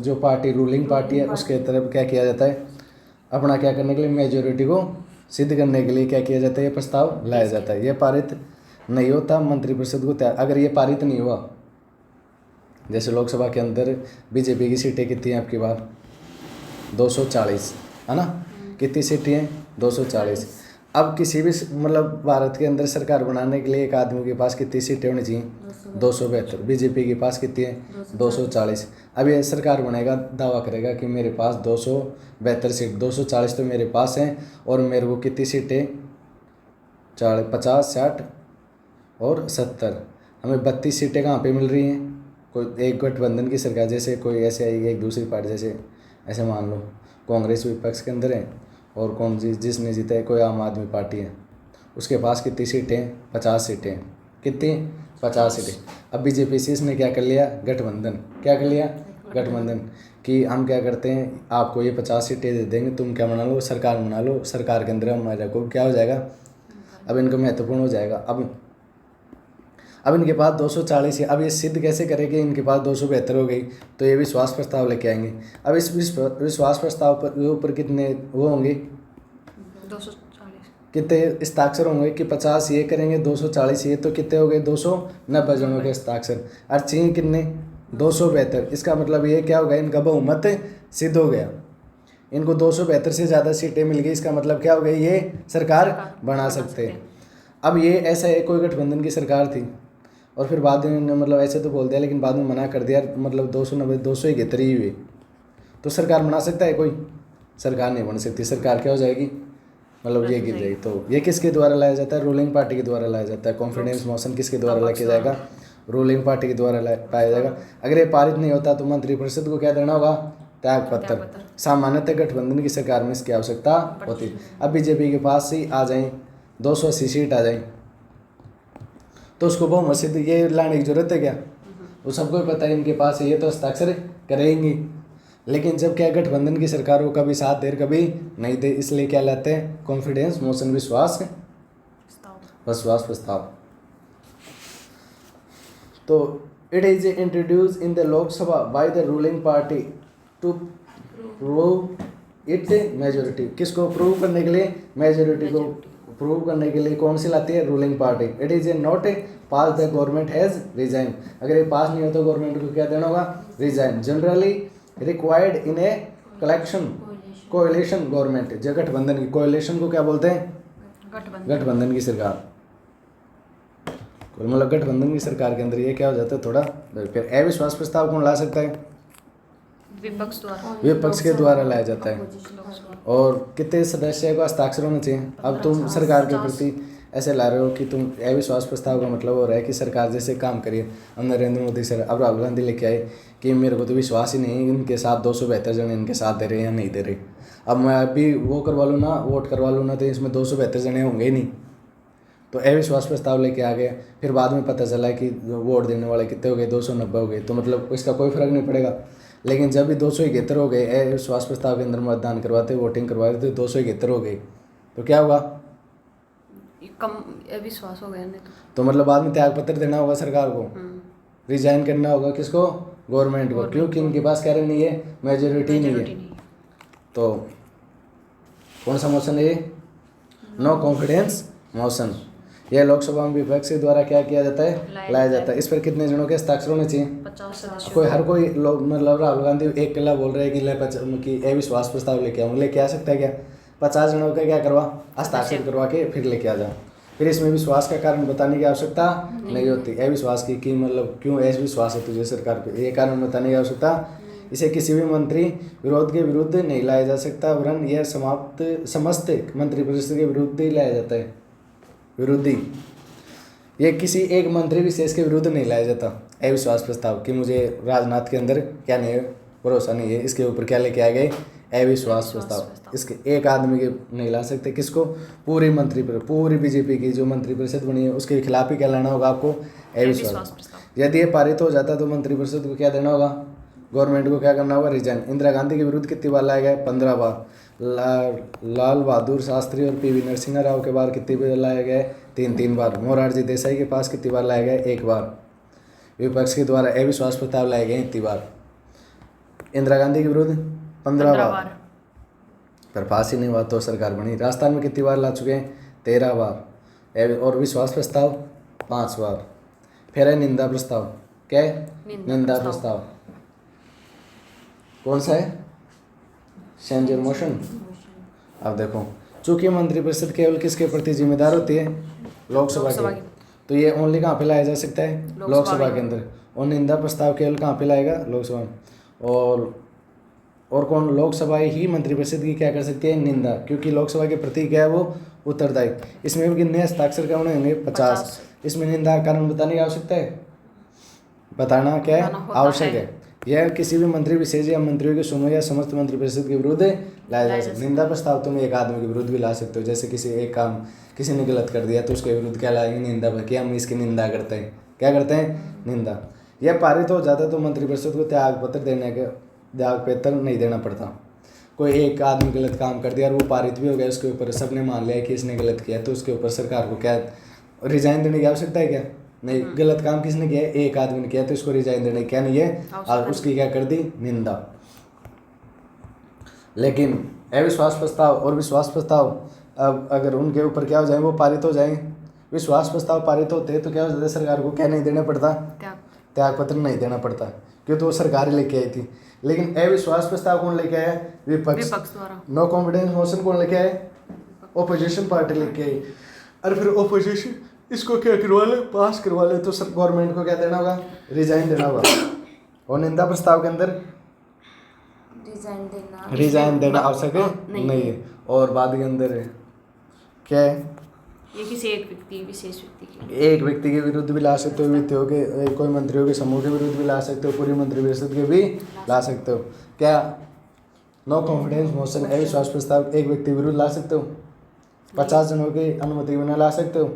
जो पार्टी रूलिंग पार्टी है उसके तरफ क्या किया जाता है, अपना क्या करने के लिए, मेजोरिटी को सिद्ध करने के लिए क्या किया जाता है, ये प्रस्ताव लाया जाता है। ये पारित नहीं होता, मंत्रिपरिषद को अगर ये पारित नहीं हुआ, जैसे लोकसभा के अंदर बीजेपी की सीटें कितनी हैं आपकी बार, 240, है ना। कितनी सीटें हैं? 240। अब किसी भी मतलब भारत के अंदर सरकार बनाने के लिए एक आदमी के पास कितनी सीटें होनी चाहिए? 272। बीजेपी के पास कितनी है? 240। अब ये सरकार बनेगा, दावा करेगा कि मेरे पास 272 सीट, 240 तो मेरे पास हैं और मेरे को कितनी सीटें? 50, 60 और 70। हमें 32 सीटें कहाँ पे मिल रही हैं? कोई एक गठबंधन की सरकार, जैसे कोई ऐसे आई एक दूसरी पार्टी, जैसे ऐसे मान लो कांग्रेस विपक्ष के अंदर है और कौन जिसने जीता है कोई आम आदमी पार्टी है, उसके पास कितनी सीटें? 50 सीटें। कितनी? 50 सीटें। अब बीजेपी से इसने क्या कर लिया? गठबंधन। क्या कर लिया? गठबंधन। कि हम क्या करते हैं, आपको ये 50 सीटें दे देंगे, तुम क्या बना लो? सरकार बना लो, सरकार के अंदर हमारे को क्या हो जाएगा? अब इनको महत्वपूर्ण हो जाएगा। अब इनके पास 240 है। अब ये सिद्ध कैसे करेंगे इनके पास 272 हो गई? तो ये विश्वास प्रस्ताव लेके आएंगे। अब इस विश्वास प्रस्ताव पर ऊपर कितने वो होंगे? 240। कितने हस्ताक्षर होंगे? कि 50 ये करेंगे, 240 ये, तो कितने हो गए? 290 जनों के हस्ताक्षर। और चाहिए कितने? 272। इसका मतलब ये क्या होगा? इनका बहुमत सिद्ध हो गया। इनको 272 से ज़्यादा सीटें मिल गई, इसका मतलब क्या हो गया? ये सरकार बना सकते हैं। अब ये ऐसा है, कोई गठबंधन की सरकार थी और फिर बाद में मतलब ऐसे तो बोल दिया, लेकिन बाद में मना कर दिया, मतलब 290 200 ही गिर रही हुई, तो सरकार बना सकता है कोई? सरकार नहीं बन सकती। सरकार क्या हो जाएगी? मतलब ये गिर जाएगी। तो ये किसके द्वारा लाया जाता है? रूलिंग पार्टी के द्वारा लाया जाता है। कॉन्फिडेंस मोशन किसके द्वारा लाया जाएगा? रूलिंग पार्टी के द्वारा पाया जाएगा। अगर ये पारित नहीं होता तो मंत्रिपरिषद को क्या देना होगा? त्यागपत्र। सामान्यतः गठबंधन की सरकार में इसकी आवश्यकता होती। अब बीजेपी के पास ही आ जाए 280 सीट आ जाए तो उसको बहुमत सिद्ध ये लाने की जरूरत है क्या? वो सबको पता है इनके पास है, ये तो हस्ताक्षर करेंगी। लेकिन जब क्या गठबंधन की सरकार, वो कभी साथ दे कभी नहीं दे, इसलिए क्या लाते हैं? कॉन्फिडेंस मोशन, विश्वास प्रस्ताव। तो it is introduce in the Lok Sabha by the ruling party to prove it majority. किसको प्रूव करने के लिए? मेजोरिटी को प्रूव करने के लिए कौन सी लाती है? Ruling party. It is A not a pass the government has resign. अगर ये पास नहीं हो तो गवर्नमेंट को क्या देना होगा? Resign. Generally required in a collection coalition government. जो गठबंधन की, कोएलिशन को क्या बोलते हैं? गठबंधन की सरकार। मतलब गठबंधन की सरकार के अंदर ये क्या हो जाता है? थोड़ा फिर अविश्वास प्रस्ताव कौन ला सकता है? विपक्ष के द्वारा लाया जाता है। और कितने सदस्य को हस्ताक्षर होना चाहिए? अब तुम सरकार के प्रति ऐसे ला रहे हो कि तुम अविश्वास प्रस्ताव का मतलब हो रहा है कि सरकार जैसे काम करिए। अब नरेंद्र मोदी सर, अब राहुल गांधी लेके आए कि मेरे को तो विश्वास ही नहीं, इनके साथ 272 जन इनके साथ दे रहे हैं या नहीं दे रहे। अब मैं अभी वो करवा लूँ ना, वोट करवा लूँ ना, तो इसमें 272 जने होंगे ही नहीं। तो अविश्वास प्रस्ताव लेके आ गए। फिर बाद में पता चला कि वोट देने वाले कितने हो गए? 290 हो गए। तो मतलब इसका कोई फर्क नहीं पड़ेगा। लेकिन जब भी 271 हो गए, अविश्वास प्रस्ताव के अंदर मतदान करवाते, वोटिंग करवाते, तो 271 हो गए, तो क्या होगा? कम अविश्वास हो गया। नहीं तो मतलब बाद में त्यागपत्र देना होगा सरकार को, रिजाइन करना होगा। किसको? गवर्नमेंट को। क्योंकि इनके पास क्या नहीं है? मेजोरिटी नहीं है। तो कौन सा मोशन है? No confidence motion. यह लोकसभा में विपक्ष के द्वारा क्या किया जाता है? लाया जाता है। इस पर कितने जनों के हस्ताक्षर होने चाहिए? 50। हर कोई लोग, मतलब राहुल गांधी एक किला बोल रहे हैं कि अविश्वास प्रस्ताव लेके आऊँ, लेके आ सकता है क्या? 50 जनों का क्या करवा? हस्ताक्षर करवा के फिर लेके आ जाओ। फिर इसमें विश्वास का कारण बताने की आवश्यकता नहीं होती। अविश्वास की मतलब क्यों अविश्वास है तुझे सरकार पे, ये कारण बताने की आवश्यकता। इसे किसी भी मंत्री विरोध के विरुद्ध नहीं लाया जा सकता, वरन यह समस्त मंत्रिपरिषद के विरुद्ध ही लाया जाता है। विरोधी, ये किसी एक मंत्री विशेष के विरुद्ध नहीं लाया जाता अविश्वास प्रस्ताव। कि मुझे राजनाथ के अंदर क्या नहीं है? भरोसा नहीं है, इसके ऊपर क्या लेके आ गए? अविश्वास प्रस्ताव। इसके एक आदमी के नहीं ला सकते। किसको? पूरी पूरी बीजेपी की जो मंत्रिपरिषद बनी है उसके खिलाफ ही क्या लाना होगा आपको? अविश्वास। यदि ये पारित हो जाता तो मंत्रिपरिषद को क्या देना होगा? गवर्नमेंट को क्या करना होगा? रिजाइन। इंदिरा गांधी के विरुद्ध कितनी बार लाया गया? 15 बार। लाल बहादुर शास्त्री और पीवी नरसिम्हा राव के बार कितनी बार लाया गया? 3 बार। मोरारजी देसाई के पास कितनी बार लाया गया? 1 बार। विपक्ष के द्वारा अविश्वास प्रस्ताव लाए गए इतनी बार। इंदिरा गांधी के विरुद्ध 15 बार। पर पास ही नहीं हुआ तो सरकार बनी। राजस्थान में कितनी बार ला चुके हैं? 13 बार। और विश्वास प्रस्ताव 5 बार। फिर है निंदा प्रस्ताव। क्या है? निंदा प्रस्ताव कौन सा है? Change your motion. अब देखो, चूंकि मंत्रिपरिषद केवल किसके प्रति जिम्मेदार होती है, लोकसभा के, तो ये ओनली कहाँ पे लाया जा सकता है, लोकसभा के अंदर। और निंदा प्रस्ताव केवल कहाँ पे लाएगा, लोकसभा में। और कौन, लोकसभा ही मंत्रिपरिषद की क्या कर सकती है, निंदा, क्योंकि लोकसभा के प्रति क्या है वो उत्तरदायी। इसमें भी कितने हस्ताक्षर का होंगे, 50। इसमें निंदा का कारण बताने की आवश्यकता है, बताना क्या है, आवश्यक है। यह किसी भी मंत्री विशेष या मंत्रियों के समूह या समस्त मंत्रिपरिषद के विरुद्ध लाया जा सकता है। निंदा प्रस्ताव तुम एक आदमी के विरुद्ध भी ला सकते हो, जैसे किसी एक काम किसी ने गलत कर दिया तो उसके विरुद्ध क्या लाएंगे, निंदा, कि हम इसकी निंदा करते हैं, क्या करते हैं, निंदा। यह पारित हो जाता तो मंत्रिपरिषद को त्याग पत्र नहीं देना पड़ता। कोई एक आदमी गलत काम कर दिया और वो पारित भी हो गया, उसके ऊपर सबने मान लिया कि इसने गलत किया, तो उसके ऊपर सरकार को क्या रिजाइन देने की आवश्यकता है, क्या नहीं। गलत काम किसने किया, एक आदमी ने किया, तो इसको रिजाइन देने क्या नहीं है, और उसकी क्या कर दी, निंदा। लेकिन अविश्वास प्रस्ताव और विश्वास प्रस्ताव, अब अगर उनके ऊपर क्या हो जाए, वो पारित हो जाए, विश्वास प्रस्ताव पारित होते हैं तो क्या हो जाता है, सरकार को क्या नहीं देना पड़ता, त्याग पत्र नहीं देना पड़ता, क्योंकि तो वो सरकार ही लेके आई थी। लेकिन अविश्वास प्रस्ताव कौन लेके आया, विपक्ष द्वारा। नो कॉन्फिडेंस मोशन कौन लेके आए, ओपोजिशन पार्टी लेके आई। और फिर ओपोजिशन इसको क्या करवा ले, पास करवा ले, तो सर गवर्नमेंट को क्या देना होगा, रिजाइन देना होगा। और निंदा प्रस्ताव के अंदर रिजाइन देना आवश्यक है नहीं है। और बाद के अंदर क्या है, ये किसी एक व्यक्ति, विशेष व्यक्ति की, एक व्यक्ति के विरुद्ध भी ला सकते हो, व्यक्तियों के, कोई मंत्रियों के समूह के विरुद्ध भी ला सकते हो, पूरी मंत्रिपरिषद के भी ला सकते हो। क्या नो कॉन्फिडेंस मोशन अविश्वास प्रस्ताव एक व्यक्ति विरुद्ध ला सकते हो, 50 जनों की अनुमति बिना ला सकते हो,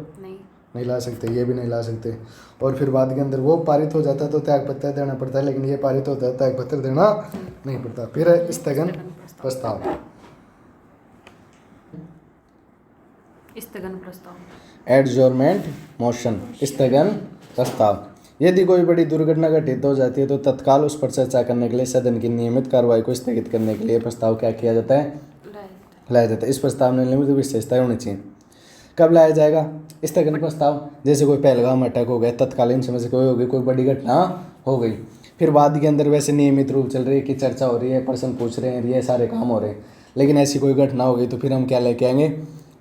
नहीं ला सकते, ये भी नहीं ला सकते। और फिर बाद के अंदर वो पारित हो जाता है तो त्याग पत्र देना पड़ता है, लेकिन ये पारित होता है त्याग पत्र देना नहीं पड़ता। फिर है स्थगन प्रस्ताव। स्थगन प्रस्ताव, एडजोर्नमेंट मोशन, स्थगन प्रस्ताव। यदि कोई बड़ी दुर्घटना घटित हो जाती है तो तत्काल उस पर चर्चा करने के लिए सदन की नियमित कार्रवाई को स्थगित करने के लिए प्रस्ताव क्या किया जाता है, लाया जाता है। इस प्रस्ताव में निम्नलिखित विशेषताएं होनी चाहिए। कब लाया जाएगा स्थगन प्रस्ताव, जैसे कोई पहलगाम अटैक हो गया, तत्कालीन समय से कोई हो गई, कोई बड़ी घटना हो गई, फिर बाद के अंदर वैसे नियमित रूप चल रही है कि चर्चा हो रही है, प्रश्न पूछ रहे हैं, ये सारे काम हो रहे हैं, लेकिन ऐसी कोई घटना हो गई तो फिर हम क्या लेके आएंगे,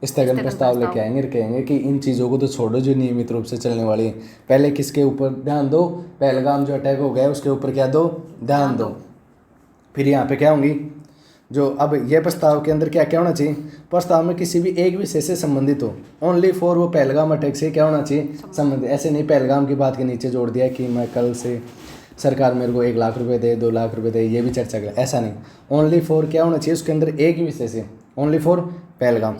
स्थगन प्रस्ताव लेके आएंगे। कहेंगे कि इन चीज़ों को तो छोड़ो जो नियमित रूप से चलने वाली है, पहले किसके ऊपर ध्यान दो, पहलगाम जो अटैक हो गया उसके ऊपर क्या दो, ध्यान दो। फिर यहाँ पे क्या होंगी, जो अब यह प्रस्ताव के अंदर क्या क्या होना चाहिए, प्रस्ताव में किसी भी एक विषय से संबंधित हो, ओनली फॉर वो पहलगाम अटैक से क्या होना चाहिए, संबंधित। ऐसे नहीं पहलगाम की बात के नीचे जोड़ दिया कि मैं कल से सरकार मेरे को 1 लाख रुपए दे, 2 लाख रुपए दे, ये भी चर्चा करें, ऐसा नहीं। ओनली फॉर क्या होना चाहिए उसके अंदर, एक ही विषय से, ओनली फॉर पहलगाम।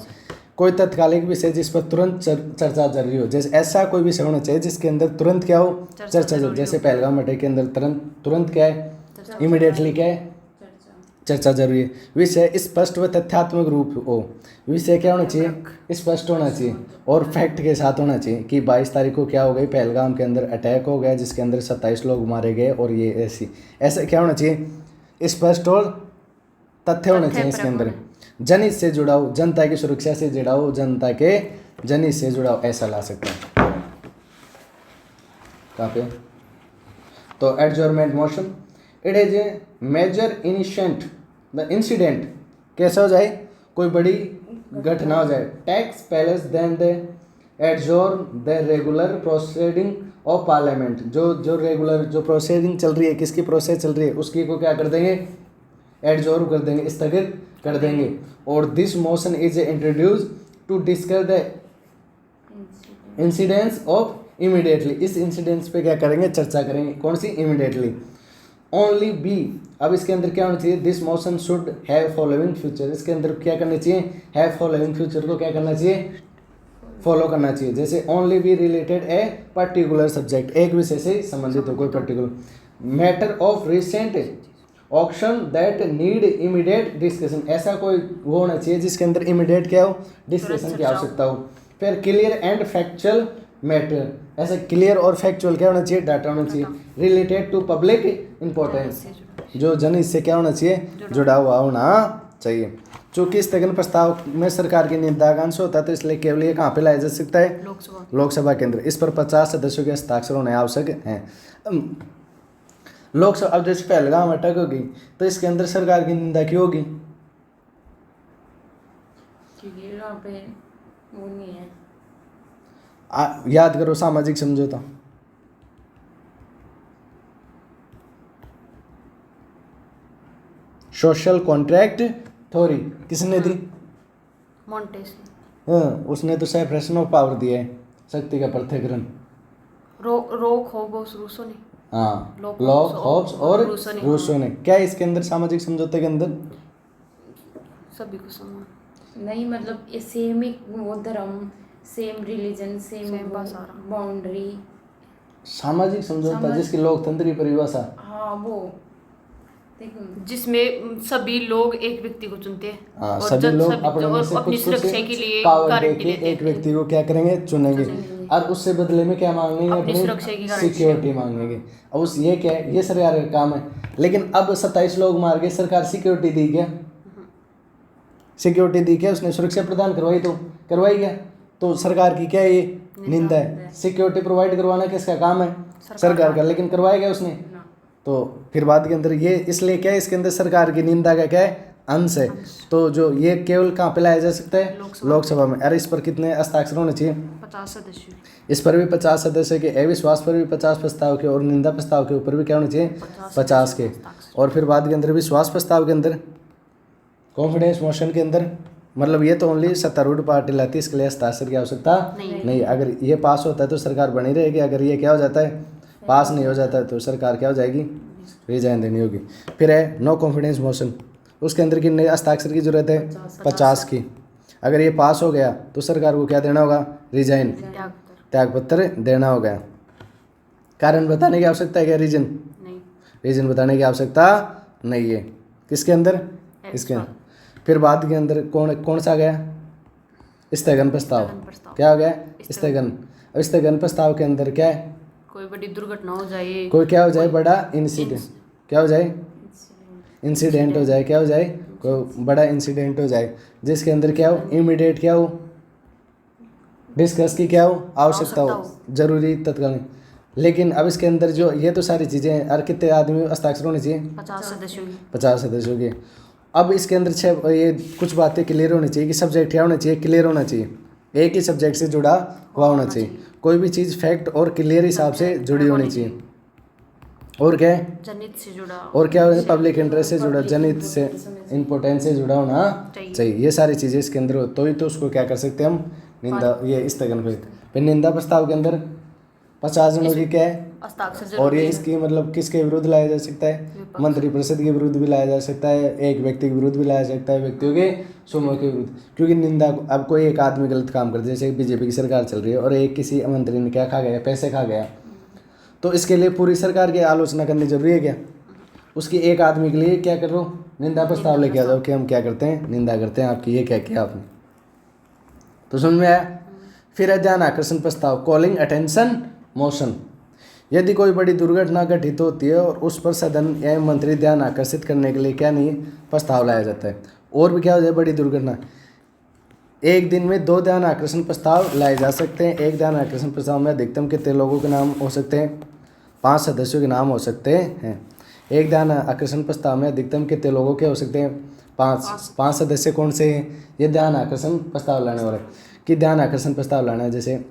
कोई तत्कालिक विषय जिस पर तुरंत चर्चा जरूरी हो, जैसे ऐसा कोई विषय होना चाहिए जिसके अंदर तुरंत क्या हो, चर्चा जरूरी। जैसे पहलगाम अटैक के अंदर तुरंत क्या है, इमीडिएटली क्या है, चर्चा जरूरी है। विषय स्पष्ट व तथ्यात्मक रूप हो, विषय क्या होना चाहिए, स्पष्ट होना चाहिए और फैक्ट के साथ होना चाहिए कि 22 तारीख को क्या हो गई, पहलगाम के अंदर अटैक हो गया जिसके अंदर 27 लोग मारे गए, और ये ऐसे क्या होना चाहिए, स्पष्ट और तथ्य होना चाहिए इसके अंदर। जनहित से जुड़ा हो, जनता की सुरक्षा से जुड़ा हो, जनता के जनहित से जुड़ा हो, ऐसा ला सकते हैं। कहाँ पे, तो adjournment motion, it is a major incident कैसा हो जाए, कोई बड़ी घटना हो जाए, takes place then they adjourn the regular proceeding of parliament, जो रेगुलर जो प्रोसीडिंग चल रही है, किसकी प्रोसेस चल रही है, उसकी को क्या कर देंगे, एडजोर्न कर देंगे, स्थगित कर देंगे। और this motion is introduce to discuss the incidence of immediately, इस इंसिडेंस पे क्या करेंगे, चर्चा करेंगे, कौन सी, इमीडिएटली। ओनली बी, अब इसके अंदर क्या होना चाहिए, this motion should have following future, इसके अंदर क्या करना चाहिए, हैव फॉलोइंग फ्यूचर को क्या करना चाहिए, फॉलो करना चाहिए। जैसे only be related a particular subject, एक विषय से संबंधित हो, कोई particular matter of recent auction that need immediate discussion, ऐसा कोई वो होना चाहिए जिसके अंदर इमीडिएट क्या हो, डिस्कशन की आवश्यकता हो। फिर क्लियर एंड फैक्चुअल मैटर, ऐसा क्लियर और फैक्चुअल क्या होना चाहिए, डाटा होना चाहिए। रिलेटेड टू पब्लिक इंपॉर्टेंस, जो जनहित से क्या होना चाहिए, जुड़ा हुआ होना चाहिए। चूँकि स्थगन प्रस्ताव में सरकार की निंदा का अंश होता है तो इसलिए केवल ये कहाँ पे लाया जा सकता है, लोकसभा के अंदर। इस पर 50 सदस्यों के हस्ताक्षर होने आवश्यक हैं। लोकसभा, अब जैसे पहलगाम अटैक होगी तो इसके अंदर सरकार की निंदा की होगी, क्योंकि वहाँ पे वो नहीं है। याद करो सामाजिक समझौता। सोशल कॉन्ट्रैक्ट थ्योरी किसने दी? मोंटेस्क्यू। हाँ, उसने तो सेपरेशन ऑफ पावर दिया है, शक्ति का पृथक्करण। रोक होबस रूसो ने। हाँ, लॉक हॉब्स और रूसो रूसो ने। क्या है इसके अंदर, सामाजिक समझौते के अंदर? सभी को समान। नहीं मतलब ये सेम ही वो धर्म, सेम रिलीजन, सेम भाषा, बाउंड्री। सामाजिक समझौता जिसकी लोकतंत्र की परिभाषा। हाँ वो देखो जिसमें सभी लोग एक व्यक्ति को चुनते हैं। हाँ, और सभी लोग और अपनी सुरक्षा के लिए पावर गारंटी देके देते एक हैं। व्यक्ति को क्या करेंगे, चुनेंगे, और उससे बदले में क्या मांगेंगे? अपनी सुरक्षा की गारंटी। सिक्योरिटी मांगेंगे। अब उस ये क्या है, ये सरकार का काम है। लेकिन अब 27 लोग मार के सरकार सिक्योरिटी दी क्या? सिक्योरिटी दी क्या? उसने सुरक्षा प्रदान करवाई तो करवाई क्या? तो सरकार की क्या ये निंदा है? सिक्योरिटी प्रोवाइड करवाना किसका काम है? सरकार का। लेकिन करवाया क्या उसने? तो फिर बाद के अंदर ये इसलिए क्या है, इसके अंदर सरकार की निंदा का क्या है, अंश है। तो जो ये केवल कहाँ पे लाया जा सकता है? लोकसभा में। अरे इस पर कितने हस्ताक्षर होने चाहिए? 50 सदस्य। इस पर भी 50 सदस्य के, अविश्वास पर भी 50 प्रस्ताव के, और निंदा प्रस्ताव के ऊपर भी क्या होने चाहिए? 50 के। और फिर बाद के अंदर विश्वास प्रस्ताव के अंदर, कॉन्फिडेंस मोशन के अंदर, मतलब ये तो ओनली सत्तारूढ़ पार्टी लाती है, इसके लिए हस्ताक्षर की आवश्यकता नहीं। अगर ये पास होता है तो सरकार बनी रहेगी। अगर ये क्या हो जाता है, पास नहीं हो जाता है, तो सरकार क्या हो जाएगी? रिजाइन देनी होगी। फिर है नो कॉन्फिडेंस मोशन, उसके अंदर कितने हस्ताक्षर की जरूरत है? 50 की। अगर ये पास हो गया तो सरकार को क्या देना होगा? रिजाइन, त्यागपत्र देना होगा। कारण बताने की आवश्यकता है क्या? रीजन नहीं, रीजन बताने की आवश्यकता नहीं है। किसके अंदर? इसके अंदर। फिर बाद के अंदर कौन सा गया? स्थगन प्रस्ताव। क्या हो गया? स्थगन। अब स्थगन प्रस्ताव के अंदर क्या है? कोई बड़ी दुर्घटना हो जाए, कोई क्या हो जाए, बड़ा इंसिडेंट, क्या हो जाए? इंसिडेंट हो जाए, क्या हो जाए? कोई बड़ा इंसिडेंट हो जाए, जिसके अंदर क्या हो? इमीडिएट क्या हो? डिस्कस की क्या हो? आवश्यकता हो, जरूरी तत्काल। लेकिन अब इसके अंदर जो ये तो सारी चीज़ें हैं, और कितने आदमी हस्ताक्षर होने चाहिए? 50 सदस्यों की। 50 सदस्यों के। अब इसके अंदर ये कुछ बातें क्लियर होनी चाहिए कि सब्जेक्ट क्या होना चाहिए? क्लियर होना चाहिए, एक ही सब्जेक्ट से जुड़ा हुआ होना चाहिए। कोई भी चीज़ फैक्ट और क्लियर हिसाब से जुड़ी होनी चाहिए। और क्या है? जनहित से जुड़ा। और क्या है? पब्लिक इंटरेस्ट से जुड़ा, जनहित से, इम्पोर्टेंस से जुड़ा होना चाहिए। ये सारी चीज़ें इसके अंदर हो तो ही तो उसको क्या कर सकते हैं हम? निंदा, ये स्थगन पे। फिर निंदा प्रस्ताव के अंदर 50 जनों की क्या है? और ये इसकी मतलब किसके विरुद्ध लाया जा सकता है? मंत्रिपरिषद के विरुद्ध भी लाया जा सकता है, एक व्यक्ति के विरुद्ध भी लाया जा सकता है, व्यक्तियों के समूह के विरुद्ध। क्योंकि निंदा, अब कोई एक आदमी गलत काम करते, जैसे बीजेपी की सरकार चल रही है और एक किसी मंत्री ने क्या खा गया? पैसे खा गया, तो इसके लिए पूरी सरकार की आलोचना करनी जरूरी है क्या? उसकी एक आदमी के लिए क्या करो? निंदा प्रस्ताव लेके आ जाओ कि हम क्या करते हैं? निंदा करते हैं आपकी, ये क्या किया आपने। तो समझ में आया? फिर है ध्यान आकर्षण प्रस्ताव, कॉलिंग अटेंशन मोशन। यदि कोई बड़ी दुर्घटना घटित होती है और उस पर सदन या मंत्री ध्यान आकर्षित करने के लिए क्या नहीं प्रस्ताव लाया जाता है। और भी क्या हो जाए बड़ी दुर्घटना, एक दिन में 2 ध्यान आकर्षण प्रस्ताव लाए जा सकते हैं। एक ध्यान आकर्षण प्रस्ताव में अधिकतम कितने लोगों के नाम हो सकते हैं? 5 सदस्यों के नाम हो सकते हैं। एक ध्यान आकर्षण प्रस्ताव में अधिकतम कितने लोगों के हो सकते हैं? 5 सदस्य कौन से हैं? ये ध्यान आकर्षण प्रस्ताव लाने वाले। कि ध्यान आकर्षण प्रस्ताव लाना है, जैसे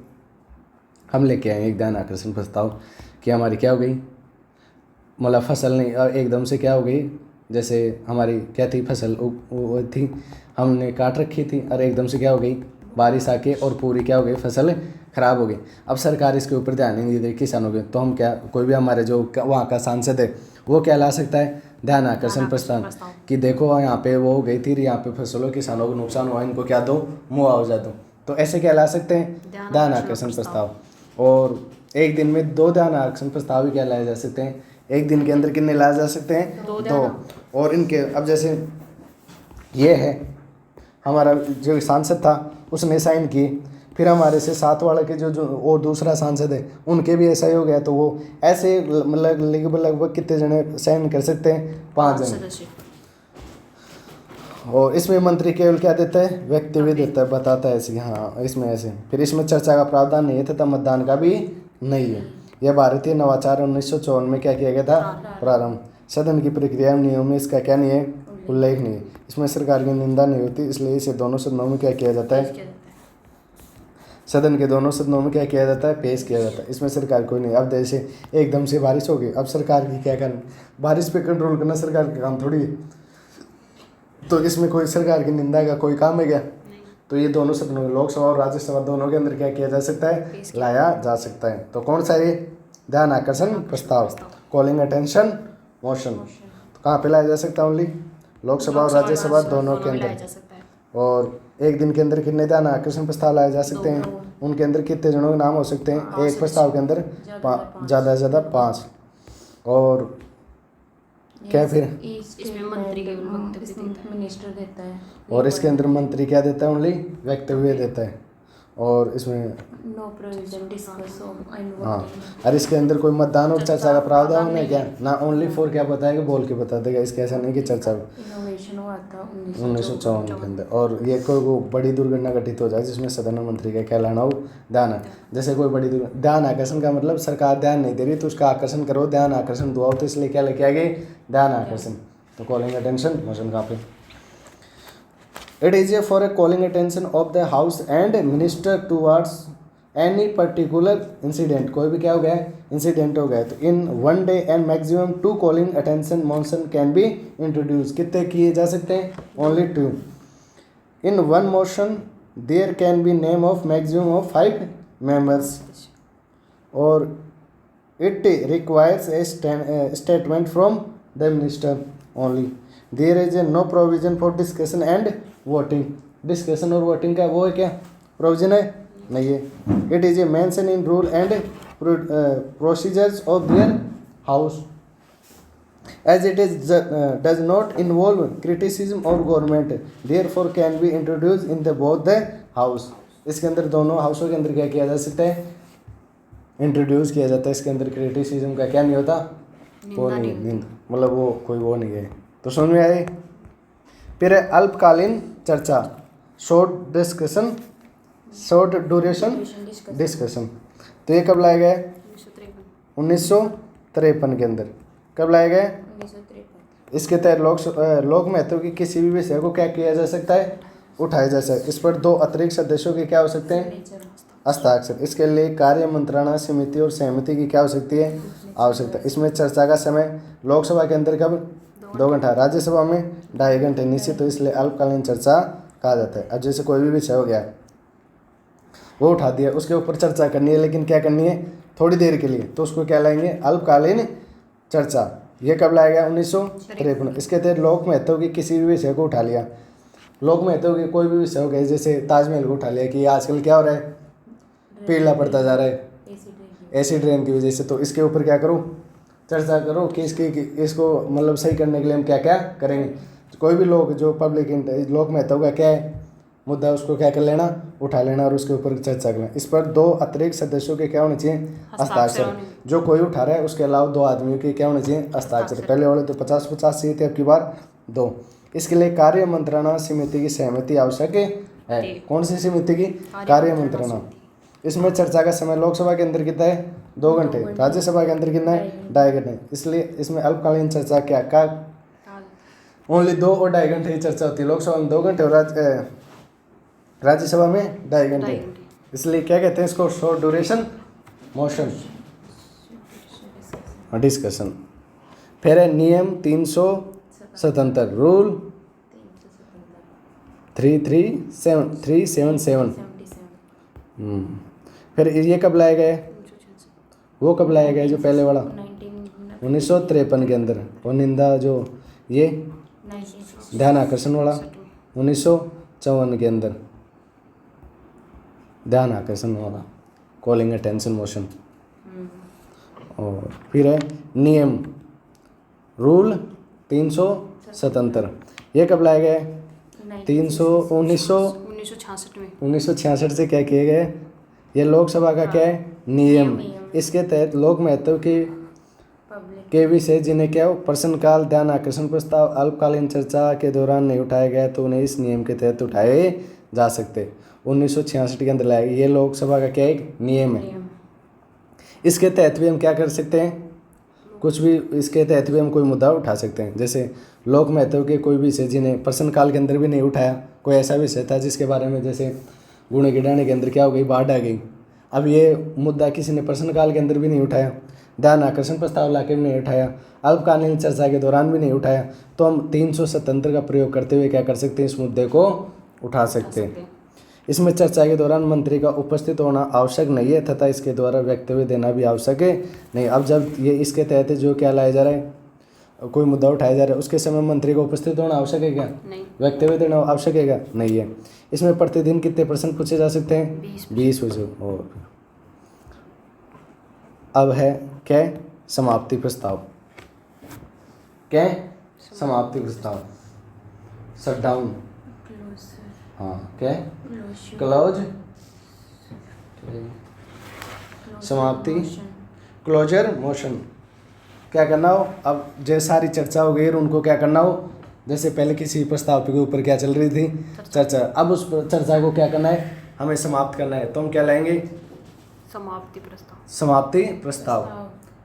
हम लेके आए एक ध्यान आकर्षण प्रस्ताव कि हमारी क्या हो गई, मतलब फसल नहीं, एकदम से क्या हो गई, जैसे हमारी क्या थी, फसल वो थी, हमने काट रखी थी और एकदम से क्या हो गई, बारिश आके और पूरी क्या हो गई, फसल खराब हो गई। अब सरकार इसके ऊपर ध्यान नहीं दे रही किसानों के, तो हम क्या, कोई भी हमारे जो वहाँ का सांसद है वो क्या ला सकता है? ध्यान आकर्षण प्रस्ताव कि देखो यहाँ पे वो हो गई थी, यहाँ पे फसलों किसानों को नुकसान हुआ, इनको क्या दो, मुआवजा दो। तो ऐसे क्या ला सकते हैं? ध्यान आकर्षण प्रस्ताव। और एक दिन में 2 ध्यान आकर्षण प्रस्ताव भी क्या लाए जा सकते हैं? एक दिन के अंदर कितने लाए जा सकते हैं? 2। और इनके अब जैसे ये है हमारा जो सांसद था उसने साइन की, फिर हमारे से साथ वाले के जो और दूसरा सांसद है उनके भी ऐसा ही हो गया, तो वो ऐसे मतलब लगभग कितने जने साइन कर सकते हैं? 5 जने। और इसमें मंत्री केवल क्या देता है? व्यक्ति भी देता है, बताता है ऐसे, हाँ इसमें ऐसे। फिर इसमें चर्चा का प्रावधान नहीं है तथा मतदान का भी नहीं है। यह भारतीय नवाचार 1954 में क्या किया गया था? प्रारंभ। सदन की प्रक्रिया नियम में इसका क्या नहीं है? उल्लेखनीय। इसमें सरकार की निंदा नहीं होती, इसलिए इसे दोनों सदनों में क्या किया जाता है, किया जाता है। सदन के दोनों सदनों में क्या किया जाता है, पेश किया जाता है। इसमें सरकार कोई नहीं। अब जैसे एकदम से बारिश होगी, अब सरकार की क्या करना, बारिश पे कंट्रोल करना सरकार का काम थोड़ी है, तो इसमें कोई सरकार की निंदा का कोई काम है क्या। तो ये दोनों सदनों, लोकसभा और राज्यसभा दोनों के अंदर क्या किया जा सकता है, लाया जा सकता है। तो कौन सा ये, ध्यान आकर्षण प्रस्ताव, कॉलिंग अटेंशन मोशन, तो कहाँ पे लाया जा सकता है, ओनली लोकसभा और राज्यसभा दोनों के लाया अंदर। जा सकता है। और एक दिन के अंदर कितने ध्यान आकर्षण प्रस्ताव लाए जा सकते हैं, उनके अंदर कितने जनों के नाम हो सकते हैं, एक प्रस्ताव के अंदर ज़्यादा से ज़्यादा 5। और क्या फिर, इसमें मंत्री के वक्तव्य देता है, मिनिस्टर देता है, और इसके अंदर मंत्री क्या देता है, ओनली वक्तव्य देता है। और इसमें नो प्रोविजन डिस्कस एंड हाँ, और इसके अंदर कोई मतदान और चर्चा का प्रावधान है क्या, ना ओनली फॉर क्या बताएगा, बोल के बता देगा। इसके ऐसा नहीं कि चर्चा, इनोवेशन हुआ था 1954 के अंदर। और ये कोई वो बड़ी दुर्घटना घटित हो जाए जिसमें सदन में मंत्री का क्या लाना हो, ध्यान है। जैसे कोई बड़ी ध्यान आकर्षण का मतलब सरकार ध्यान नहीं दे रही तो उसका आकर्षण करो, ध्यान आकर्षण दुआओ, तो इसलिए क्या लेके आ गए, ध्यान आकर्षण। तो कॉलिंग अटेंशन मोशन कहाँ पे, it is for a calling attention of the house and minister towards any particular incident, कोई भी क्या हो गया, इंसिडेंट हो गया। तो in 1 day and maximum 2 calling attention motion can be introduce, कितने किए जा सकते हैं, only 2। In 1 motion there can be name of maximum of 5 members, और it requires a statement from the minister only. There is a no provision for discussion and voting, discussion और voting का वो है क्या, प्रोविजन है, नहीं है। It is a mention in rule and procedures of there house as it is does not involve criticism और government, therefore can be introduce in the both the house. इसके अंदर दोनों हाउसों के अंदर क्या किया जा सकता है, इंट्रोड्यूस किया जाता है। इसके अंदर क्रिटिसिज्म का क्या नहीं होता, वो नहीं, मतलब वो कोई वो नहीं है। तो समझ में आए। फिर अल्पकालीन चर्चा, short discussion, short duration discussion, तो ये कब लाया गया, 1953 के अंदर। कब लाया गया, 1953। इसके तहत लोक महत्व की किसी भी विषय को क्या किया जा सकता है, उठाया जा सकता है। इस पर 2 अतिरिक्त सदस्यों के क्या हो सकते हैं, हस्ताक्षर। इसके लिए कार्य मंत्रणा समिति और सहमति की क्या हो सकती है, आवश्यकता। इसमें चर्चा का समय लोकसभा के अंदर कब, 2 घंटा, राज्यसभा में 2.5 घंटे निश्चित, तो इसलिए अल्पकालीन चर्चा कहा जाता है। अब जैसे कोई भी विषय हो गया, वो उठा दिया, उसके ऊपर चर्चा करनी है, लेकिन क्या करनी है, थोड़ी देर के लिए, तो उसको क्या लाएंगे, अल्पकालीन चर्चा। ये कब लाया गया, 1953। इसके तहत लोक महत्व की किसी भी विषय को उठा लिया, लोक महत्व के कोई भी विषय हो गया, जैसे ताजमहल को उठा लिया कि आजकल क्या हो रहा है, पीला पड़ता जा रहा है एसिड रेन की वजह से, तो इसके ऊपर क्या करो, चर्चा करो कि इसको मतलब सही करने के लिए हम क्या क्या करेंगे। कोई भी लोग जो पब्लिक लोक महत्व का क्या है मुद्दा, उसको क्या कर लेना, उठा लेना और उसके ऊपर चर्चा करना। इस पर 2 अतिरिक्त सदस्यों के क्या होने चाहिए, हस्ताक्षर। जो कोई उठा रहा है उसके अलावा 2 आदमियों के क्या होने चाहिए, हस्ताक्षर। पहले वाले तो 50-50 चाहिए थे, अब की बार 2। इसके लिए कार्य मंत्रणा समिति की सहमति आवश्यक है। कौन सी समिति की, कार्य मंत्रणा। इसमें चर्चा का समय लोकसभा के अंदर कितना है, 2 घंटे, राज्यसभा के अंदर कितना है, 2.5 घंटे। इसलिए इसमें अल्पकालीन चर्चा क्या का ओनली 2 और 2.5 घंटे की चर्चा होती है। लोकसभा में 2 घंटे और राज्यसभा में 2.5 घंटे। इसलिए क्या कहते हैं इसको, शॉर्ट ड्यूरेशन मोशन डिस्कशन। फिर है नियम 377, रूल 377। फिर ये कब लाया गया, वो कब लाया गया, जो पहले वाला 1953 के अंदर। और निंदा जो ये ध्यान आकर्षण वाला 1954 के अंदर, ध्यान आकर्षण वाला कॉलिंग अटेंशन मोशन। और फिर है नियम रूल 377, ये कब लाया गया, 1966 से क्या किए गए, ये लोकसभा का क्या है, नियम। इसके तहत लोक महत्व के विषय जिन्हें क्या हो, प्रश्नकाल, ध्यान आकर्षण प्रस्ताव अल्पकालीन चर्चा के दौरान नहीं उठाया गया तो उन्हें इस नियम के तहत उठाए जा सकते। 1966 के अंदर लाया गया, ये लोकसभा का क्या एक नियम है। इसके तहत भी हम क्या कर सकते हैं, कुछ भी इसके तहत भी हम कोई मुद्दा उठा सकते हैं। जैसे लोक महत्व के कोई भी विषय जिन्हें प्रश्नकाल के अंदर भी नहीं उठाया, कोई ऐसा विषय था जिसके बारे में जैसे गुण गिराने के अंदर क्या हो गई, बाढ़ आ गई, अब ये मुद्दा किसी ने प्रश्नकाल के अंदर भी नहीं उठाया, ध्यान आकर्षण प्रस्ताव लाके भी नहीं उठाया, अल्पकालीन चर्चा के दौरान भी नहीं उठाया, तो हम 377 का प्रयोग करते हुए क्या कर सकते हैं, इस मुद्दे को उठा सकते हैं। इसमें चर्चा के दौरान मंत्री का उपस्थित होना आवश्यक नहीं है तथा इसके द्वारा वक्तव्य देना भी आवश्यक है नहीं। अब जब ये इसके तहत जो क्या लाया जा रहा है, कोई मुद्दा उठाया जा रहा है, उसके समय मंत्री को उपस्थित होना आवश्यक है क्या, नहीं। वक्तव्य देना आवश्यक है क्या, नहीं है। इसमें प्रतिदिन कितने प्रश्न पूछे जा सकते हैं, 20 प्रश्न। और अब है क्या, समाप्ति प्रस्ताव, क्या समाप्ति प्रस्ताव, शट डाउन, हाँ क्या क्लोज, समाप्ति, क्लोजर मोशन, क्या करना हो। अब जैसे सारी चर्चा हो गई और उनको क्या करना हो, जैसे पहले किसी प्रस्ताव के ऊपर क्या चल रही थी चर्चा, अब उस चर्चा को क्या करना है, हमें समाप्त करना है, तो हम क्या लाएंगे, समाप्ति प्रस्ताव, समाप्ति प्रस्ताव।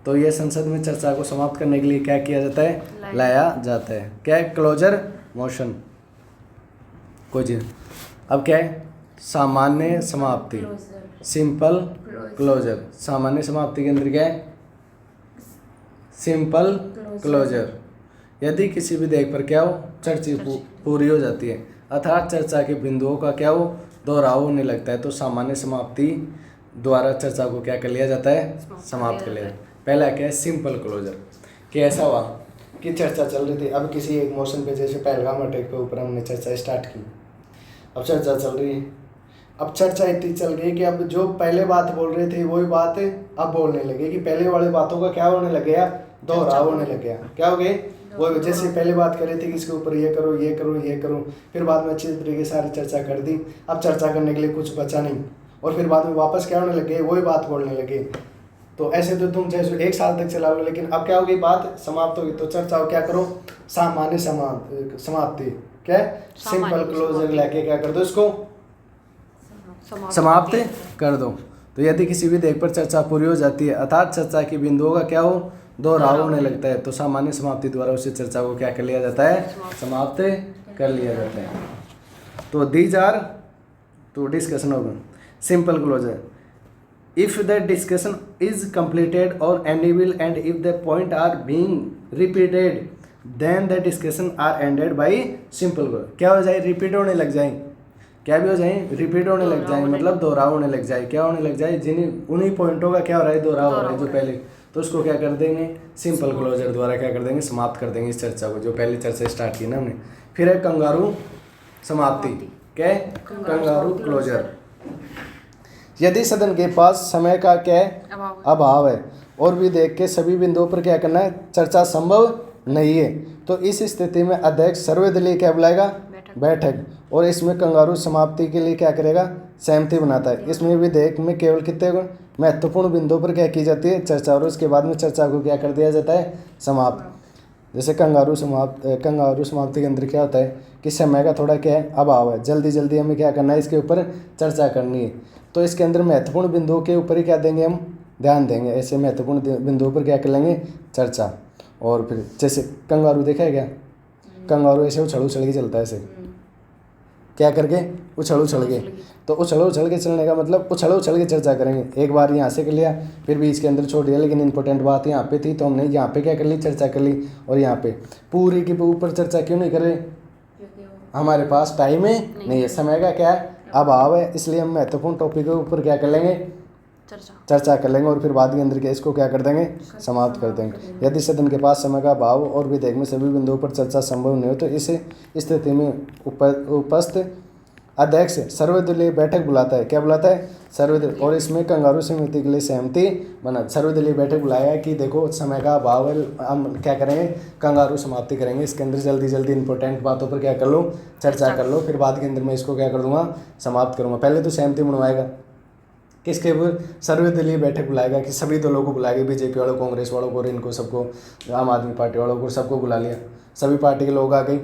तो ये संसद में चर्चा को समाप्त करने के लिए क्या किया जाता है, लाया जाता है, क्या है, क्लोजर मोशन। कुछ अब क्या है, सामान्य समाप्ति, सिंपल क्लोजर। सामान्य समाप्ति के अंदर क्या है, सिंपल क्लोजर। यदि किसी विधेयक पर क्या हो, चर्चा पूरी हो जाती है अर्थात चर्चा के बिंदुओं का क्या हो, दोहराव होने लगता है, तो सामान्य समाप्ति द्वारा चर्चा को क्या कर लिया जाता है, समाप्त कर लिया जाता है। पहला क्या है, सिंपल क्लोजर, कि ऐसा हुआ कि चर्चा चल रही थी, अब किसी एक मोशन पे जैसे पहलगाम अटैक के ऊपर हमने चर्चा स्टार्ट की, अब चर्चा चल रही है, अब चर्चा इतनी चल गई कि अब जो पहले बात बोल रहे थे वही बात अब बोलने लगे, कि पहले वाली बातों का क्या होने लग गया, दोहराव होने लग गया। क्या हो गए, वो जैसे पहले बात कर रहे थे कि इसके ऊपर ये करो ये करो ये करो, फिर बाद में अच्छी तरीके से सारी चर्चा कर दी, अब चर्चा करने के लिए कुछ बचा नहीं, और फिर बाद में वापस क्या होने लगे, वही बात बोलने लगे। तो ऐसे तो तुम चाहे 1 साल तक चला लो, लेकिन अब क्या हो गई, बात समाप्त होगी, तो चर्चा क्या करो, सामान्य समाप्ति, क्या सिंपल क्लोजर लेके क्या कर दो, इसको समाप्त कर दो। तो यदि किसी विधेयक पर चर्चा पूरी हो जाती है अर्थात चर्चा के बिंदुओं का क्या हो, दोहराव होने लगता है, तो सामान्य समाप्ति द्वारा उसी चर्चा को क्या कर लिया जाता है, समाप्त कर लिया जाता है। तो दीज आर तो डिस्कशन होगा, simple closure, if the discussion is completed और endable and if the point are being repeated then the discussion are ended by simple closure. क्या हो जाए, रिपीट होने लग जाए, क्या भी हो जाए, रिपीट होने लग जाए, मतलब दोहराव होने लग जाए, क्या होने लग जाए, जिन्हीं उन्हीं पॉइंटों का क्या हो रहा है, दोहराव हो रहा है जो पहले, तो उसको क्या कर देंगे, सिंपल क्लोजर द्वारा क्या कर देंगे, समाप्त कर देंगे इस चर्चा को, जो पहले चर्चा स्टार्ट की ना हमने। फिर है कंगारू समाप्ति, क्या है, कंगारू क्लोजर, यदि सदन के पास समय का क्या अभाव है और विधेयक के सभी बिंदुओं पर क्या करना है, चर्चा संभव नहीं है, तो इस स्थिति में अध्यक्ष सर्वदलीय क्या बुलाएगा, बैठक, और इसमें कंगारू समाप्ति के लिए क्या करेगा, सहमति बनाता है। इसमें विधेयक में केवल कितने महत्वपूर्ण बिंदुओं पर क्या की जाती है, चर्चा, और उसके बाद में चर्चा को क्या कर दिया जाता है, समाप्त। जैसे कंगारू समाप्ति के अंदर क्या होता है कि समय का थोड़ा क्या है, अभाव है, जल्दी जल्दी हमें क्या करना है, इसके ऊपर चर्चा करनी है, तो इसके अंदर महत्वपूर्ण बिंदुओं के ऊपर ही क्या देंगे, हम ध्यान देंगे, ऐसे महत्वपूर्ण बिंदुओं पर क्या कर लेंगे, चर्चा। और फिर जैसे कंगारू देखा है क्या, कंगारू ऐसे उछल के चलता है, ऐसे क्या करके, उछल के, तो उछल के चलने का मतलब उछल के चर्चा करेंगे। एक बार यहाँ से कर लिया, फिर बीच के अंदर छोड़ दिया, लेकिन इंपॉर्टेंट बात यहाँ पे थी, तो हमने यहाँ पे क्या कर ली, चर्चा कर ली, और यहाँ पे पूरी के ऊपर चर्चा क्यों नहीं कर रहे, हमारे पास टाइम है नहीं है, समय का क्या है, अभाव है, इसलिए हम महत्वपूर्ण टॉपिक के ऊपर क्या कर लेंगे, चर्चा कर लेंगे, और फिर बाद के अंदर के इसको क्या कर देंगे, समाप्त कर देंगे। यदि सदन के पास समय का अभाव और विधेयक में सभी बिंदुओं पर चर्चा संभव नहीं हो, तो इस स्थिति में उपस्थित अध्यक्ष सर्वदलीय बैठक बुलाता है, क्या बुलाता है, सर्वदलीय, और इसमें कंगारू समिति के लिए सहमति बना, सर्वदलीय बैठक बुलाया कि देखो समय का अभाव है, हम क्या करेंगे, कंगारू समाप्ति करेंगे, इसके अंदर जल्दी जल्दी इंपॉर्टेंट बातों पर क्या कर लो, चर्चा कर लो, फिर बाद के अंदर मैं इसको क्या कर दूंगा, समाप्त करूँगा। पहले तो सहमति बनवाएगा, किसके ऊपर, सर्वदलीय बैठक बुलाएगा, कि सभी दलों को बुलाएगा, बीजेपी वालों, कांग्रेस वालों को, और इनको सबको, आम आदमी पार्टी वालों को, सबको बुला लिया, सभी पार्टी के लोग आ गए,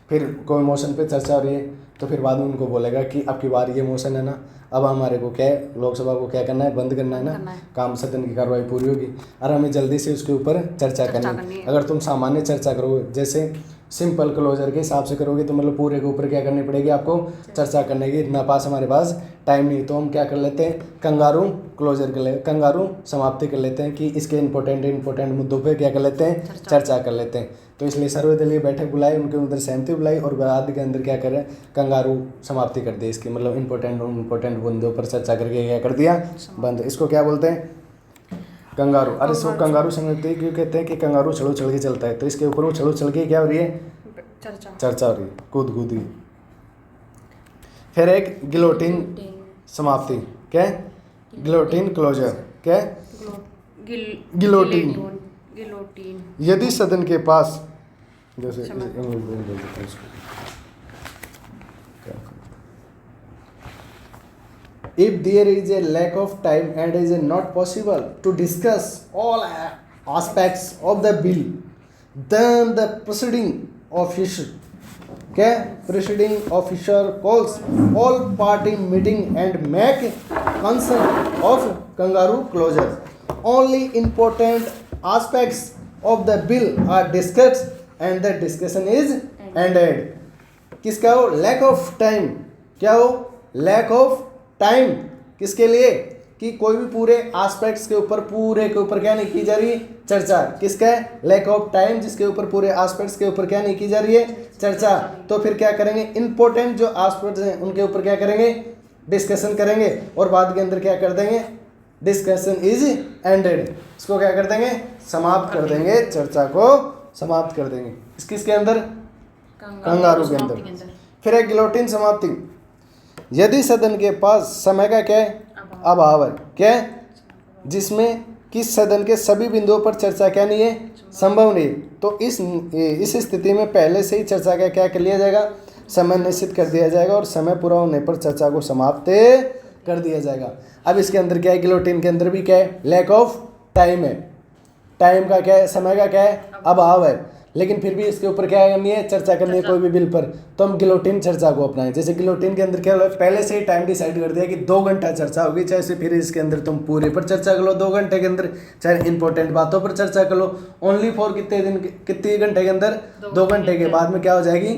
फिर कोई मोशन पे चर्चा हो रही है, तो फिर बाद में उनको बोलेगा कि अब की बार ये मोशन है ना, अब हमारे को क्या है, लोकसभा को क्या करना है, बंद करना है ना, काम सदन की कार्रवाई पूरी होगी और हमें जल्दी से उसके ऊपर चर्चा करनी है। अगर तुम सामान्य चर्चा करोगे, जैसे सिंपल क्लोजर के हिसाब से करोगे तो मतलब पूरे के ऊपर क्या करनी पड़ेगी आपको, चर्चा करने की, इतना पास हमारे पास टाइम नहीं। तो हम क्या कर लेते हैं, कंगारू क्लोजर कर ले, कंगारू समाप्ति कर लेते हैं कि इसके इंपॉर्टेंट मुद्दों पे क्या कर लेते हैं, चर्चा कर लेते हैं। तो इसलिए सर्वदलीय बैठक बुलाई, उनके अंदर सहमति बुलाई और बाद के अंदर क्या करें, कंगारू समाप्ति कर दी इसकी, मतलब इंपॉर्टेंट मुद्दों पर चर्चा करके क्या कर दिया, बंद। इसको क्या बोलते हैं, कंगारू। अरे इसको कंगारू समझते क्यों कहते हैं कि कंगारू उछल के चलता है, तो इसके ऊपर उछल के क्या हो रही है, चर्चा हो रही है, कूद की। फिर एक गिलोटिन समाप्ति, क्या गिलोटिन क्लोजर, क्या गिलोटिन। यदि सदन के पास, जैसे इंग्लिश बोल देते हैं इसको, if there is a lack of time and is not possible to discuss all aspects of the bill, then the presiding officer calls all party meeting and make consent of kangaroo closure. Only important aspects of the bill are discussed and the discussion is ended. किसका हो, lack of time, क्या हो, lack of time. किसके लिए, कि कोई भी पूरे एस्पेक्ट्स के ऊपर क्या नहीं की जा रही, चर्चा। किसका है, लैक ऑफ टाइम, जिसके ऊपर पूरे एस्पेक्ट्स के ऊपर क्या नहीं की जा रही है, चर्चा। तो फिर क्या करेंगे, इंपॉर्टेंट जो एस्पेक्ट्स हैं उनके ऊपर क्या करेंगे, डिस्कशन करेंगे और बाद के अंदर क्या कर देंगे, डिस्कशन इज एंडेड। इसको क्या कर देंगे, समाप्त कर देंगे, चर्चा को समाप्त कर देंगे। किसके अंदर, कंगारू के अंदर। फिर है गिलोटिन समाप्ति। यदि सदन के पास समय का क्या है, अभाव है, क्या है, जिसमें किस सदन के सभी बिंदुओं पर चर्चा क्या नहीं है, संभव नहीं, तो इस स्थिति में पहले से ही चर्चा का क्या कर लिया जाएगा, समय निश्चित कर दिया जाएगा और समय पूरा होने पर चर्चा को समाप्त कर दिया जाएगा। अब इसके अंदर क्या है, गिलोटिन के अंदर भी क्या है, लैक ऑफ टाइम है, टाइम का क्या है, समय का क्या है, अभाव है, लेकिन फिर भी इसके ऊपर क्या करनी है, चर्चा करनी है कोई भी बिल पर, तो हम गिलोटिन चर्चा को अपनाएं। जैसे गिलोटिन के अंदर क्या होगा, पहले से ही टाइम डिसाइड कर दिया कि 2 घंटा चर्चा होगी, चाहे से फिर इसके अंदर तुम पूरे पर चर्चा कर लो 2 घंटे के अंदर, चाहे इंपॉर्टेंट बातों पर चर्चा कर लो, ओनली फॉर कितने घंटे के अंदर, 2 घंटे के बाद में क्या हो जाएगी,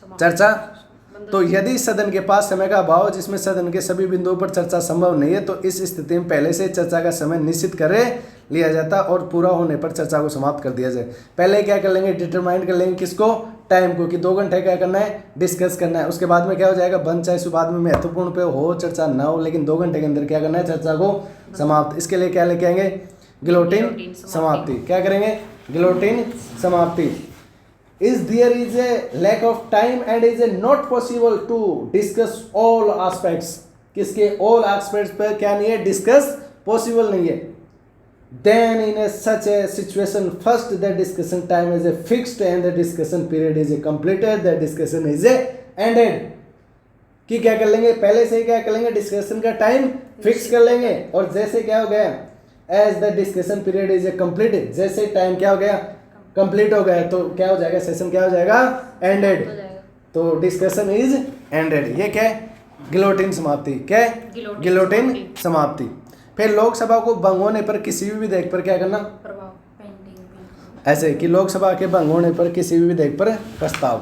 चर्चा। तो यदि सदन के पास समय का अभाव जिसमें सदन के सभी बिंदुओं पर चर्चा संभव नहीं है, तो इस स्थिति में पहले से चर्चा का समय निश्चित कर लिया जाता और पूरा होने पर चर्चा को समाप्त कर दिया जाए। पहले क्या कर लेंगे, डिटरमाइन कर लेंगे किसको, टाइम को, कि 2 घंटे क्या करना है, डिस्कस करना है। उसके बाद में क्या हो जाएगा, बंद, चाहे बाद में महत्वपूर्ण पे हो चर्चा ना हो, लेकिन 2 घंटे के अंदर क्या करना है, चर्चा को समाप्त। इसके लिए क्या लेके आएंगे, गिलोटिन समाप्ति। क्या करेंगे, गिलोटिन समाप्ति। There is a lack of time and is not possible to discuss all aspects, किसके all aspects पर क्या नहीं है, डिस्कस पॉसिबल नहीं है। Then in such a situation, first the discussion time is fixed and the discussion period is completed, the discussion is ended। कि क्या कर लेंगे, पहले से ही क्या कर लेंगे, डिस्कशन का टाइम फिक्स कर लेंगे और जैसे क्या हो गया, as the discussion period is completed, जैसे टाइम क्या हो गया, कंप्लीट हो गया, तो क्या हो जाएगा, सेशन क्या हो जाएगा, एंडेड। तो डिस्कशन इज एंडेड। ये क्या है, गिलोटिन समाप्ति। क्या है, गिलोटिन समाप्ति। फिर लोकसभा को भंग होने पर किसी भी विधेयक पर क्या करना, ऐसे कि लोकसभा के भंग होने पर किसी भी विधेयक पर प्रस्ताव,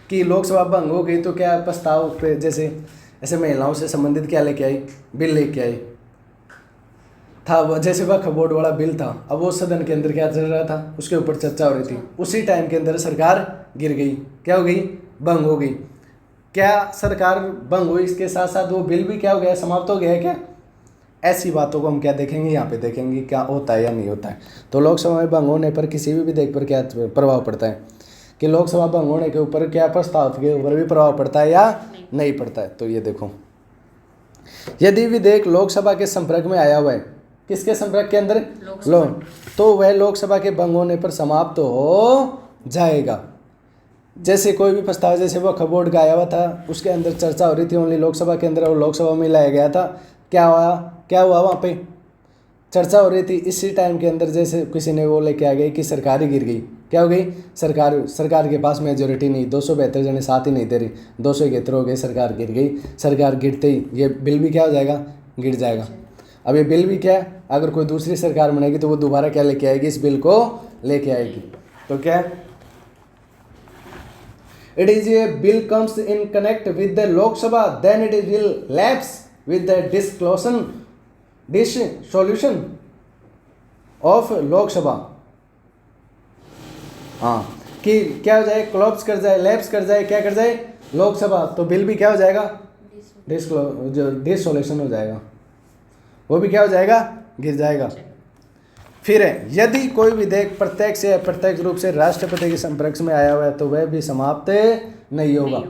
कि लोकसभा भंग हो गई तो क्या प्रस्ताव पे, जैसे ऐसे महिलाओं से संबंधित क्या लेके आई, बिल लेके आई था, जैसे वक्फ बोर्ड वाला बिल था, अब वो सदन के अंदर क्या चल रहा था, उसके ऊपर चर्चा हो रही थी, उसी टाइम के अंदर सरकार गिर गई, क्या हो गई, भंग हो गई। क्या सरकार भंग हुई, इसके साथ साथ वो बिल भी क्या हो गया, समाप्त हो गया है क्या। ऐसी बातों को हम क्या देखेंगे, यहाँ पे देखेंगे क्या होता है या नहीं होता है। तो लोकसभा में भंग होने पर किसी भी विधेयक पर क्या प्रभाव पड़ता है, कि लोकसभा भंग होने के ऊपर क्या प्रस्ताव के ऊपर भी प्रभाव पड़ता है या नहीं पड़ता है। तो ये देखो, यदि विधेयक लोकसभा के संपर्क में आया हुआ है, किसके संपर्क के अंदर, तो वह लोकसभा के भंग होने पर समाप्त हो जाएगा। जैसे कोई भी प्रस्ताव, जैसे वक्फ बोर्ड का आया हुआ था, उसके अंदर चर्चा हो रही थी ओनली लोकसभा के अंदर और लोकसभा में लाया गया था, क्या हुआ वहाँ पे चर्चा हो रही थी, इसी टाइम के अंदर जैसे किसी ने वो लेके आ गई कि सरकार ही गिर गई, क्या हो गई, सरकार के पास मेजोरिटी नहीं, 272 जने साथ ही नहीं दे रही, 271 हो गए, सरकार गिर गई। सरकार गिरते ही ये बिल भी क्या हो जाएगा, गिर जाएगा। अब ये बिल भी क्या है, अगर कोई दूसरी सरकार बनेगी तो वो दोबारा क्या लेके आएगी, इस बिल को लेके आएगी। तो क्या it is a bill comes in connect with the Lok Sabha then it is will lapse with the dissolution of Lok Sabha. हाँ, कि क्या हो जाए, क्लॉप्स कर जाए, लैप्स कर जाए, क्या कर जाए, लोकसभा, तो बिल भी क्या हो जाएगा, डिसोल्यूशन हो जाएगा, वो भी क्या हो जाएगा, गिर जाएगा। फिर है, यदि कोई विधेयक प्रत्यक्ष या अप्रत्यक्ष रूप से राष्ट्रपति के संपर्क में आया हुआ है तो वह भी समाप्त नहीं होगा।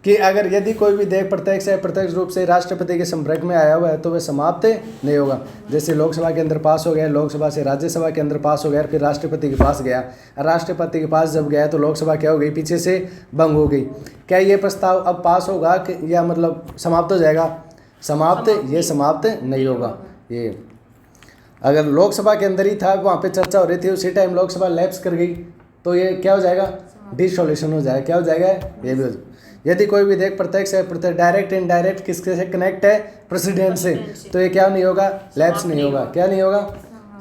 कि अगर यदि कोई विधेयक प्रत्यक्ष या अप्रत्यक्ष रूप से राष्ट्रपति के संपर्क में आया हुआ है तो वह समाप्त नहीं होगा। जैसे लोकसभा के अंदर पास हो गया, लोकसभा से राज्यसभा के अंदर पास हो गया, फिर राष्ट्रपति के पास गया, राष्ट्रपति के पास जब गया तो लोकसभा क्या हो गई, पीछे से भंग हो गई। क्या ये प्रस्ताव अब पास होगा कि या मतलब समाप्त हो जाएगा, ये समाप्त नहीं होगा। ये अगर लोकसभा के अंदर ही था, वहाँ पे चर्चा हो रही थी, उसी टाइम लोकसभा लैप्स कर गई तो ये क्या हो जाएगा, डिसोल्यूशन हो जाएगा। क्या हो जाएगा, ये भी हो जाएगा। यदि कोई विधेयक प्रत्यक्ष है, प्रत्यक्ष डायरेक्ट इनडायरेक्ट किसके से कनेक्ट है, प्रेसिडेंट से, तो ये क्या नहीं होगा, लैप्स नहीं होगा। क्या नहीं होगा,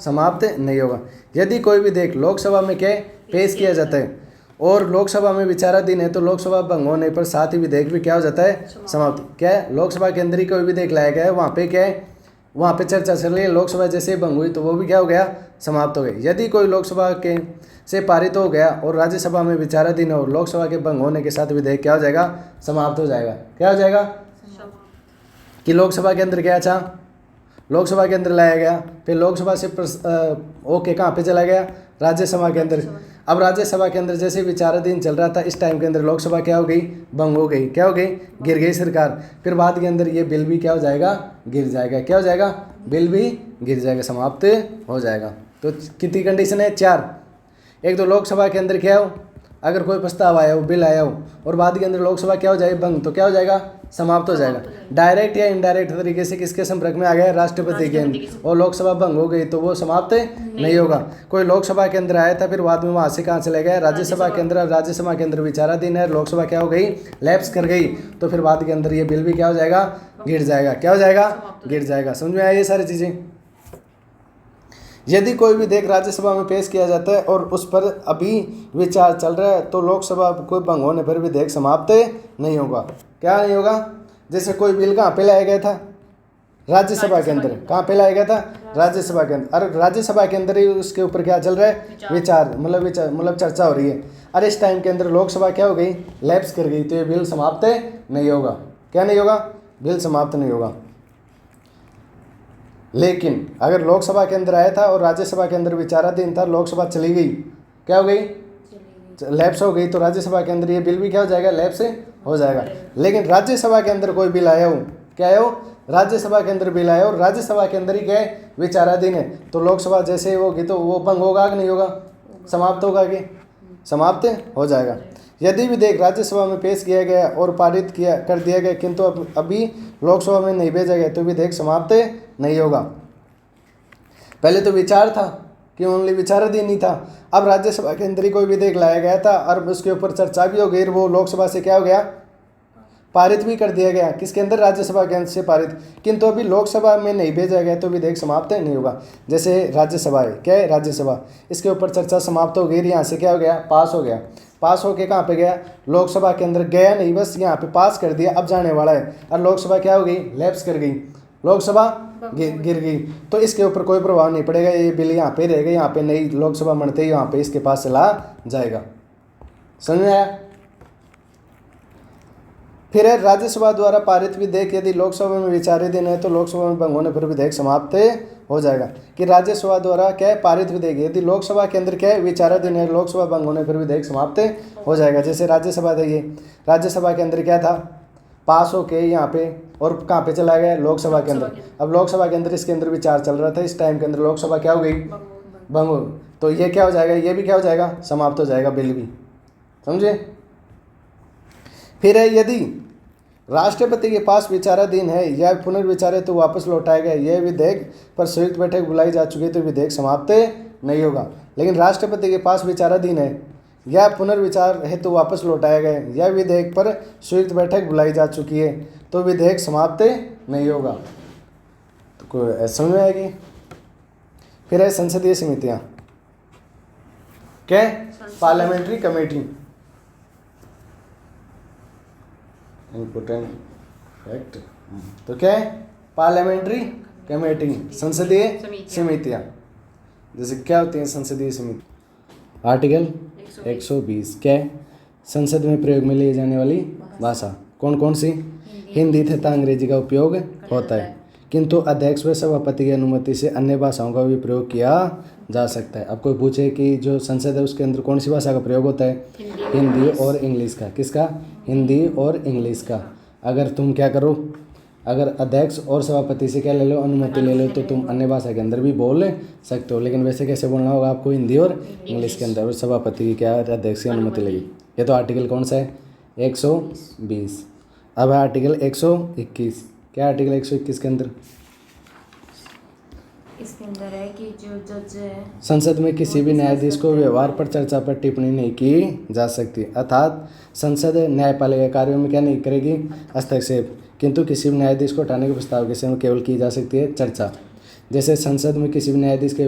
समाप्त नहीं होगा। यदि कोई विधेयक लोकसभा में क्या पेश किया जाता है और लोकसभा में विचाराधीन है तो लोकसभा भंग होने पर साथ ही विधेयक भी क्या हो जाता है, समाप्त। क्या है, लोकसभा के अंदर ही कोई विधेयक लाया गया है, वहाँ पे क्या है, वहाँ पे चर्चा चल रही है, लोकसभा जैसे भंग हुई तो वो भी क्या हो गया, समाप्त हो गई। यदि कोई लोकसभा के से पारित हो गया और राज्यसभा में विचाराधीन और लोकसभा के भंग होने के साथ विधेयक क्या हो जाएगा, समाप्त हो जाएगा। क्या हो जाएगा, कि लोकसभा के अंदर क्या था, लोकसभा के अंदर लाया गया, फिर लोकसभा से ओके कहाँ पे चला गया, राज्यसभा के अंदर। अब राज्यसभा के अंदर जैसे विचाराधीन चल रहा था, इस टाइम के अंदर लोकसभा क्या हो गई, भंग हो गई। क्या हो गई, गिर गई सरकार। फिर बाद के अंदर ये बिल भी क्या हो जाएगा, गिर जाएगा। क्या हो जाएगा, बिल भी गिर जाएगा, समाप्त हो जाएगा। तो कितनी कंडीशन है, 4। एक तो लोकसभा के अंदर क्या हो, अगर कोई प्रस्ताव आया हो, बिल आया हो और बाद के अंदर लोकसभा क्या हो जाए, भंग, तो क्या हो जाएगा, समाप्त हो जाएगा। डायरेक्ट या इनडायरेक्ट तरीके से किसके संपर्क में आ गया, राष्ट्रपति के अंदर, और लोकसभा भंग हो गई तो वो समाप्त नहीं होगा। कोई लोकसभा के अंदर आया था, फिर बाद में वहाँ से कहाँ चले गया, राज्यसभा के अंदर, राज्यसभा के अंदर विचाराधीन है, लोकसभा क्या हो गई, लैप्स कर गई, तो फिर बाद के अंदर ये बिल भी क्या हो जाएगा, गिर जाएगा। क्या हो जाएगा, गिर जाएगा। समझ में आया ये सारी चीज़ें। यदि कोई विधेयक राज्यसभा में पेश किया जाता है और उस पर अभी विचार चल रहा है तो लोकसभा कोई भंग होने पर विधेयक समाप्त नहीं होगा। क्या नहीं होगा, जैसे कोई बिल कहाँ पे लाया गया था, राज्यसभा के अंदर। कहाँ पे लाया गया था, राज्यसभा के अंदर। अरे राज्यसभा के अंदर ही उसके ऊपर क्या चल रहा है, विचार मतलब चर्चा हो रही है। अरे इस टाइम के अंदर लोकसभा क्या हो गई, लैप्स कर गई, तो ये बिल समाप्त नहीं होगा। क्या नहीं होगा, बिल समाप्त नहीं होगा। लेकिन अगर लोकसभा के अंदर आया था और राज्यसभा के अंदर विचाराधीन था, लोकसभा चली गई, क्या हो गई, लैप्स हो गई, तो राज्यसभा के अंदर ये बिल भी क्या हो जाएगा, लैप्स हो जाएगा। लेकिन राज्यसभा के अंदर कोई बिल आया हो, क्या है हो, राज्यसभा के अंदर बिल आया और राज्यसभा के अंदर ही क्या है, विचाराधीन है, तो लोकसभा जैसे होगी तो वो भंग होगा कि नहीं होगा, समाप्त होगा कि समाप्त हो जाएगा। यदि विधेयक राज्यसभा में पेश किया गया और पारित कर दिया गया किंतु अभी लोकसभा में नहीं भेजा गया तो विधेयक समाप्त नहीं होगा। पहले तो विचार था कि ओनली विचाराधीन नहीं था, अब राज्यसभा के अंदर ही कोई विधेयक लाया गया था और उसके ऊपर चर्चा भी हो गई, वो लोकसभा से क्या हो गया, पारित भी कर दिया गया, किसके अंदर, राज्यसभा के अंदर से पारित, किंतु अभी लोकसभा में नहीं भेजा गया तो विधेयक समाप्त नहीं होगा। जैसे राज्यसभा है, क्या है, राज्यसभा, इसके ऊपर चर्चा समाप्त हो गई, यहाँ से क्या हो गया, पास हो गया, पास होके कहाँ पे गया, लोकसभा के अंदर गया नहीं, बस यहाँ पे पास कर दिया, अब जाने वाला है, और लोकसभा क्या हो गई, लैप्स कर गई, लोकसभा गिर गई, तो इसके ऊपर कोई प्रभाव नहीं पड़ेगा, ये बिल यहाँ पे रहेगा, यहाँ पे नई लोकसभा बनते ही यहाँ पे इसके पास चला जाएगा। समझ में आया। फिर है राज्यसभा द्वारा पारित विधेयक यदि लोकसभा में विचाराधीन है तो लोकसभा में भंग होने पर विधेयक समाप्त हो जाएगा। कि राज्यसभा द्वारा क्या है, पारित विधेयक यदि लोकसभा के अंदर क्या है, विचाराधीन है, लोकसभा भंग होने पर विधेयक समाप्त हो जाएगा। जैसे राज्यसभा था, ये राज्यसभा के अंदर क्या था, पास होके यहाँ पे, और कहाँ पे चला गया, लोकसभा के अंदर। अब लोकसभा के अंदर इसके अंदर विचार चल रहा था, इस टाइम के अंदर लोकसभा क्या हो गई, भंग, तो ये क्या हो जाएगा, ये भी क्या हो जाएगा, समाप्त हो जाएगा, बिल भी। समझे। फिर है यदि राष्ट्रपति के पास विचाराधीन है या पुनर्विचार है तो वापस लौटाया गया, यह विधेयक पर संयुक्त बैठक बुलाई जा चुकी है तो विधेयक समाप्त नहीं होगा। लेकिन राष्ट्रपति के पास विचाराधीन है या पुनर्विचार हेतु वापस लौटाया गया या विधेयक पर स्वीकृत बैठक बुलाई जा चुकी है तो विधेयक समाप्त नहीं होगा। तो कोई समझ में आएगी। फिर है संसदीय समितियां, क्या? Parliamentary committee, important fact. तो क्या है? पार्लियामेंट्री कमेटी, संसदीय समितियां। जैसे क्या होती हैं संसदीय समिति? आर्टिकल 120 क्या है? संसद में प्रयोग में ली जाने वाली भाषा कौन कौन सी? हिंदी तथा अंग्रेजी का उपयोग होता है, किंतु अध्यक्ष व सभापति की अनुमति से अन्य भाषाओं का भी प्रयोग किया जा सकता है। अब कोई पूछे कि जो संसद है उसके अंदर कौन सी भाषा का प्रयोग होता है? हिंदी और इंग्लिश का। किसका? हिंदी और इंग्लिश का। अगर तुम क्या करो, अगर अध्यक्ष और सभापति से क्या ले लो? अनुमति ले लो, तो तुम अन्य भाषा के अंदर भी बोल सकते हो। लेकिन वैसे कैसे बोलना होगा आपको? हिंदी और इंग्लिश के अंदर। और सभापति की क्या? अध्यक्ष की अनुमति लेगी। ये तो आर्टिकल कौन सा है? 120। अब है आर्टिकल 121। क्या आर्टिकल 121 के अंदर? इसके अंदर है कि जो जज है संसद में किसी भी न्यायाधीश को व्यवहार पर चर्चा पर टिप्पणी नहीं की जा सकती, अर्थात संसद न्यायपालिका कार्यों में क्या नहीं करेगी? हस्तक्षेप, किंतु किसी भी न्यायाधीश को हटाने के प्रस्ताव के समय केवल की जा सकती है चर्चा। जैसे संसद में किसी भी न्यायाधीश के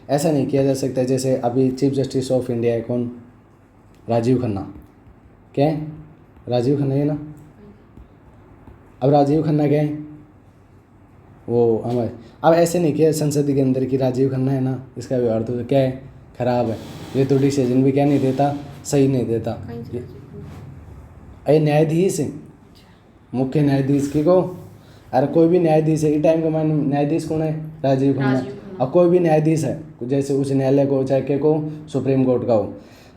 ऐसा नहीं किया जा सकता है। जैसे अभी चीफ जस्टिस ऑफ इंडिया है कौन? राजीव खन्ना। क्या है? राजीव खन्ना है ना। अब राजीव खन्ना क्या है? वो हमारे, अब ऐसे नहीं किया संसद के अंदर कि राजीव खन्ना है ना, इसका व्यवहार तो क्या है? खराब है। ये तो डिसीजन भी क्या नहीं देता? सही नहीं देता। अरे न्यायाधीश है, मुख्य न्यायाधीश की को, अरे कोई भी न्यायाधीश है। इस टाइम का मान न्यायाधीश कौन है? राजीव खन्ना। अब कोई भी न्यायाधीश है, जैसे उच्च न्यायालय को, चाहे के को, सुप्रीम कोर्ट का हो,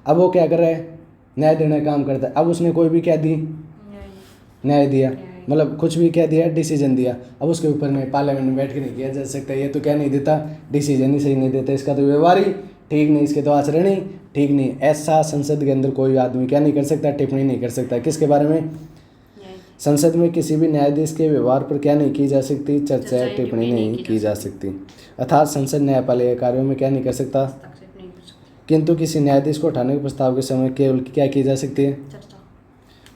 अब वो क्या कर रहा है? न्याय देने का काम करता है। अब उसने कोई भी क्या दी? न्याय दिया, मतलब कुछ भी क्या दिया? डिसीजन दिया। अब उसके ऊपर में पार्लियामेंट में बैठ के नहीं किया जा सकता। ये तो क्या नहीं देता? डिसीजन ही सही नहीं देता। इसका तो व्यवहार ही ठीक नहीं, इसके तो आचरण ही ठीक नहीं। ऐसा संसद के अंदर कोई आदमी क्या नहीं कर सकता? टिप्पणी नहीं कर सकता। किसके बारे में? संसद में किसी भी न्यायाधीश के व्यवहार पर क्या नहीं की जा सकती? चर्चा या टिप्पणी नहीं की जा सकती, अर्थात संसद न्यायपालिका कार्यों में क्या नहीं कर सकता? किंतु किसी न्यायाधीश को हटाने के प्रस्ताव के समय केवल क्या की जा सकती है?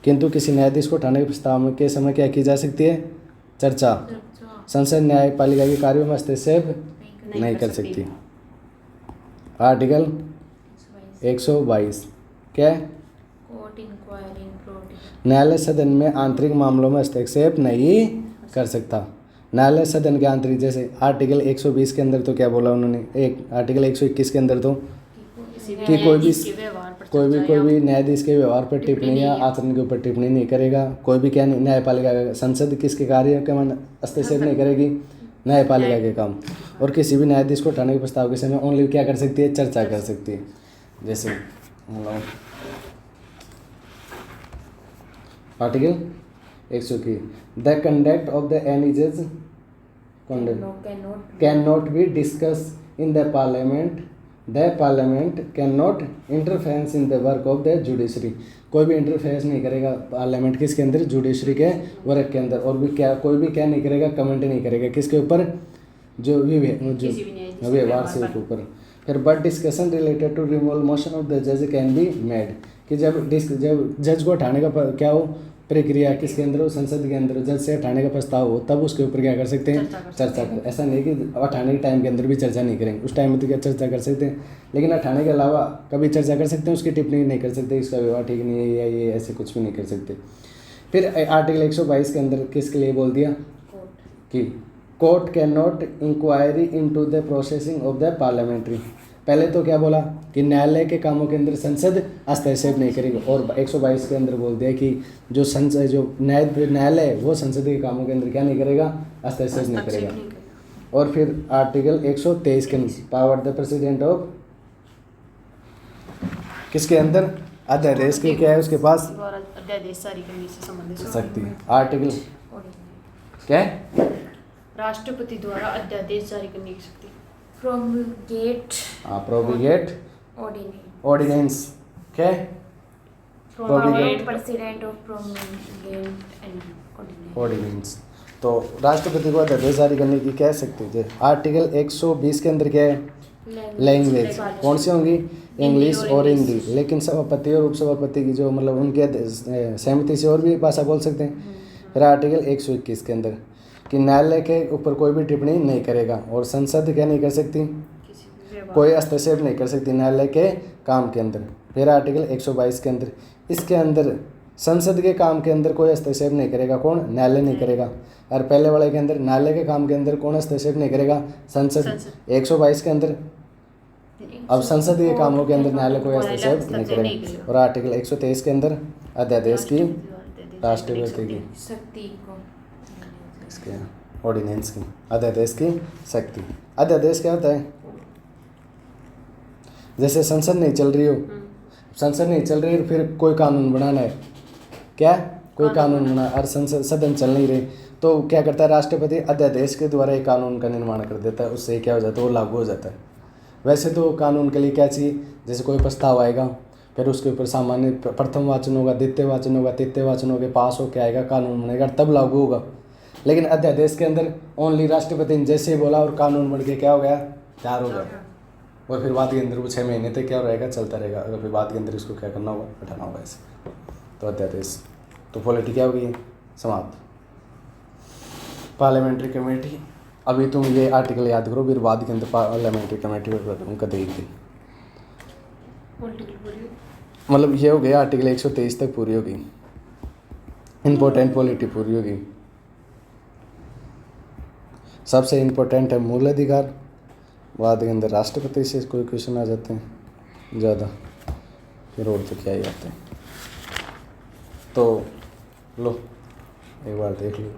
किंतु किसी न्यायाधीश को हटाने के प्रस्ताव के समय क्या की जा सकती है? चर्चा। संसद न्यायपालिका के कार्यों में हस्तक्षेप नहीं कर सकती। आर्टिकल 122 क्या है? न्यायालय सदन में आंतरिक मामलों में हस्तक्षेप नहीं कर सकता। न्यायालय सदन के आंतरिक, जैसे आर्टिकल 120 के अंदर तो क्या बोला उन्होंने? एक आर्टिकल 121 के अंदर तो कि कोई भी न्यायाधीश के व्यवहार पर टिप्पणी या आचरण के ऊपर टिप्पणी नहीं करेगा। कोई भी क्या नहीं, न्यायपालिका, संसद किसके कार्य के मन हस्तक्षेप नहीं करेगी? न्यायपालिका के काम। और किसी भी न्यायाधीश को हटाने के प्रस्ताव के समय ओनली क्या कर सकती है? चर्चा कर सकती है। जैसे article 121, the conduct of the any जज can not be discuss in the parliament. The parliament cannot interference in the work of the judiciary. कोई भी इंटरफेरेंस नहीं करेगा पार्लियामेंट किसके अंदर? जुडिशरी के वर्क के अंदर। और भी क्या, कोई भी क्या नहीं करेगा? कमेंट नहीं करेगा। किसके ऊपर? जो व्यवहार से ऊपर। फिर but discussion related to removal motion of the जज कैन बी मेड, कि जब जज को हटाने का क्या हो? प्रक्रिया किसके अंदर हो? संसद के अंदर। जज से हटाने का प्रस्ताव हो तब उसके ऊपर क्या कर सकते हैं? चर्चा कर। ऐसा नहीं कि हटाने के टाइम के अंदर भी चर्चा नहीं करेंगे। उस टाइम में तो क्या चर्चा कर सकते हैं, लेकिन हटाने के अलावा कभी चर्चा कर सकते हैं, उसकी टिप्पणी नहीं कर सकते, इसका व्यवहार ठीक नहीं है या ये ऐसे कुछ भी नहीं कर सकते। फिर आर्टिकल 122 के अंदर किसके लिए बोल दिया कि court can not inquiry into the processing of the parliamentary. पहले तो क्या बोला कि न्यायालय के कामों के अंदर संसद हस्तक्षेप नहीं करेगी, और 122 के अंदर बोल दिया कि जो संसद, जो न्यायालय है वो संसद के कामों के अंदर क्या नहीं करेगा? हस्तक्षेप नहीं करेगा। और फिर आर्टिकल 123 के पावर द प्रेसिडेंट ऑफ, किसके अंदर? अध्यादेश के क्या है उसके पास? अध्यादेश जारी करने से संबंधित सकती है। आर्टिकल क्या है? राष्ट्रपति द्वारा अध्यादेश जारी करने की शक्ति। प्रोमुलगेट ऑर्डिनेंस क्या है? President of ordinance. तो राष्ट्रपति को अध्यादेश जारी करने की कह सकते थे। आर्टिकल 120 के अंदर क्या है? लैंग्वेज कौन सी होंगी, इंग्लिश और हिंदी। लेकिन सभापति और उपसभापति की जो मतलब उनके सहमति से और भी भाषा बोल सकते हैं। फिर आर्टिकल 121 के अंदर कि न्यायालय के ऊपर कोई भी टिप्पणी नहीं करेगा और संसद क्या नहीं कर सकती, कोई हस्तक्षेप नहीं कर सकती न्यायालय के काम के अंदर। फिर आर्टिकल 122 के अंदर, इसके अंदर संसद के काम के अंदर कोई हस्तक्षेप नहीं करेगा, कौन, न्यायालय नहीं करेगा। और पहले वाले के अंदर न्यायालय के काम के अंदर कौन हस्तक्षेप नहीं करेगा, संसद। 122 के अंदर अब संसद के कामों के अंदर न्यायालय कोई हस्तक्षेप नहीं करेगा। और आर्टिकल 123 के अंदर अध्यादेश की, राष्ट्रपति की शक्ति को, इसके ऑर्डिनेंस की, अध्यादेश की शक्ति। अध्यादेश क्या होता है, जैसे संसद नहीं चल रही हो, संसद नहीं चल रही फिर कोई कानून बनाना है, क्या कोई कानून बना और संसद सदन चल नहीं रही, तो क्या करता है राष्ट्रपति अध्यादेश के द्वारा एक कानून का निर्माण कर देता है, उससे क्या हो जाता है, वो लागू हो जाता है। वैसे तो कानून के लिए क्या चाहिए, जैसे कोई प्रस्ताव आएगा फिर उसके ऊपर सामान्य प्रथम वाचन होगा, द्वितीय वाचन होगा, तृतीय वाचन होगा, पास होकर आएगा, कानून बनेगा, तब लागू होगा। लेकिन अध्यादेश के अंदर ओनली राष्ट्रपति ने जैसे ही बोला और कानून बन के क्या हो गया, तैयार हो गया। और फिर बाद के अंदर वो 6 महीने तक क्या रहेगा, चलता रहेगा। अगर फिर बाद के अंदर इसको क्या करना होगा, हटाना होगा ऐसे। तो अध्यादेश, तो पॉलिटी क्या होगी, समाप्त। पार्लियामेंट्री कमेटी, अभी तुम ये आर्टिकल याद करो, फिर बाद के अंदर पार्लियामेंट्री कमेटी उनका देगी। मतलब ये हो गया आर्टिकल 123 तक पूरी होगी, इम्पोर्टेंट पॉलिटी पूरी होगी। सबसे इम्पोर्टेंट है मूल अधिकार, बाद के अंदर राष्ट्रपति से कोई क्वेश्चन आ जाते हैं ज़्यादा, फिर और तो क्या ही आते हैं। तो लो एक बार देख लो,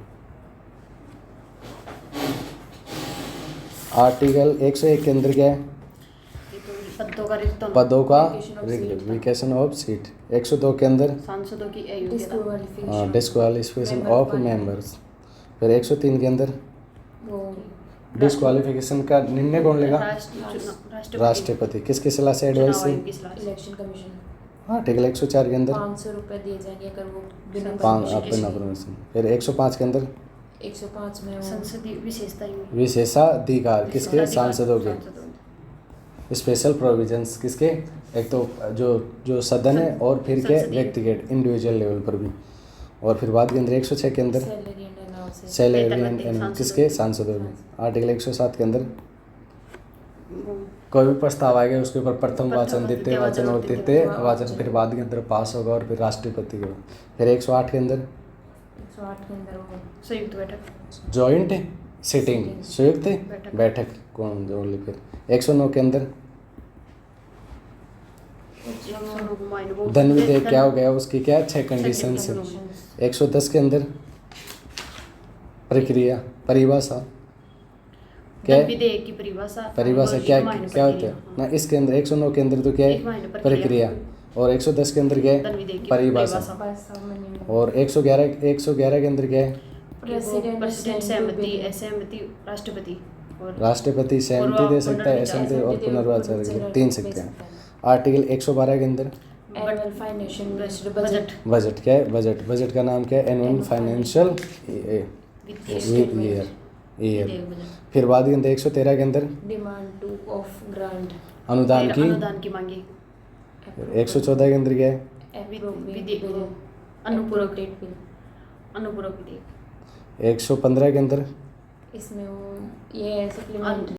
आर्टिकल 101 के अंदर क्या है, पदों का रिक्टिफिकेशन ऑफ सीट। 102 के अंदर सांसदों की डिस्क्वालिफिकेशन ऑफ मेंबर्स। फिर 103 के अंदर डिस्क्वालिफिकेशन का निर्णय कौन लेगा, राष्ट्रपति। किसकी सलाह से, एडवाइस से, इलेक्शन कमीशन। आर्टिकल 104 के अंदर 500 रुपये दिए जाएंगे अगर वो बिना बिना परमिशन। फिर 105 के अंदर 105 में संसदीय विशेषाधिकार किसके, सांसदों के। स्पेशल प्रोविजंस किसके, एक तो जो सदन है और फिर के व्यक्तिगत इंडिविजुअल लेवल पर भी। और फिर बाद के अंदर 106 के अंदर सैलरी एंड किसके, सांसदों के। आर्टिकल 107 के अंदर कोई भी प्रस्ताव आएगा उसके ऊपर प्रथम वाचन, द्वितीय वाचन और तृतीय वाचन, फिर बाद के अंदर पास होगा और फिर राष्ट्रपति को। फिर 108 के अंदर संयुक्त बैठक, जॉइंट सिटिंग, संयुक्त बैठक कौन जो। फिर 109 के अंदर धन विधेयक क्या हो गया, उसकी क्या 6 कंडीशन है। 110 के अंदर प्रक्रिया, परिभाषा क्या है, विधेयक की परिभाषा क्या क्या होता है ना। इसके अंदर 109 के अंदर तो क्या है, प्रक्रिया। और 110 के अंदर क्या है, परिभाषा। और 111 के अंदर क्या है, प्रेसिडेंट सहमति, राष्ट्रपति सहमति दे सकता है, असहमति और पुनर्वाचन के लिए 3 सकते हैं। आर्टिकल 112 के अंदर बजट क्या है, बजट का नाम क्या है, एनुअल फाइनेंशियल ईयर। फिर बाद के अंदर 113 के अंदर डिमांड ऑफ ग्रांट, अनुदान की मांगे। 114 के अंदर क्या है, अनुपूरक विधेयक। 115 के अंदर इसमें वो ये सप्लीमेंट्री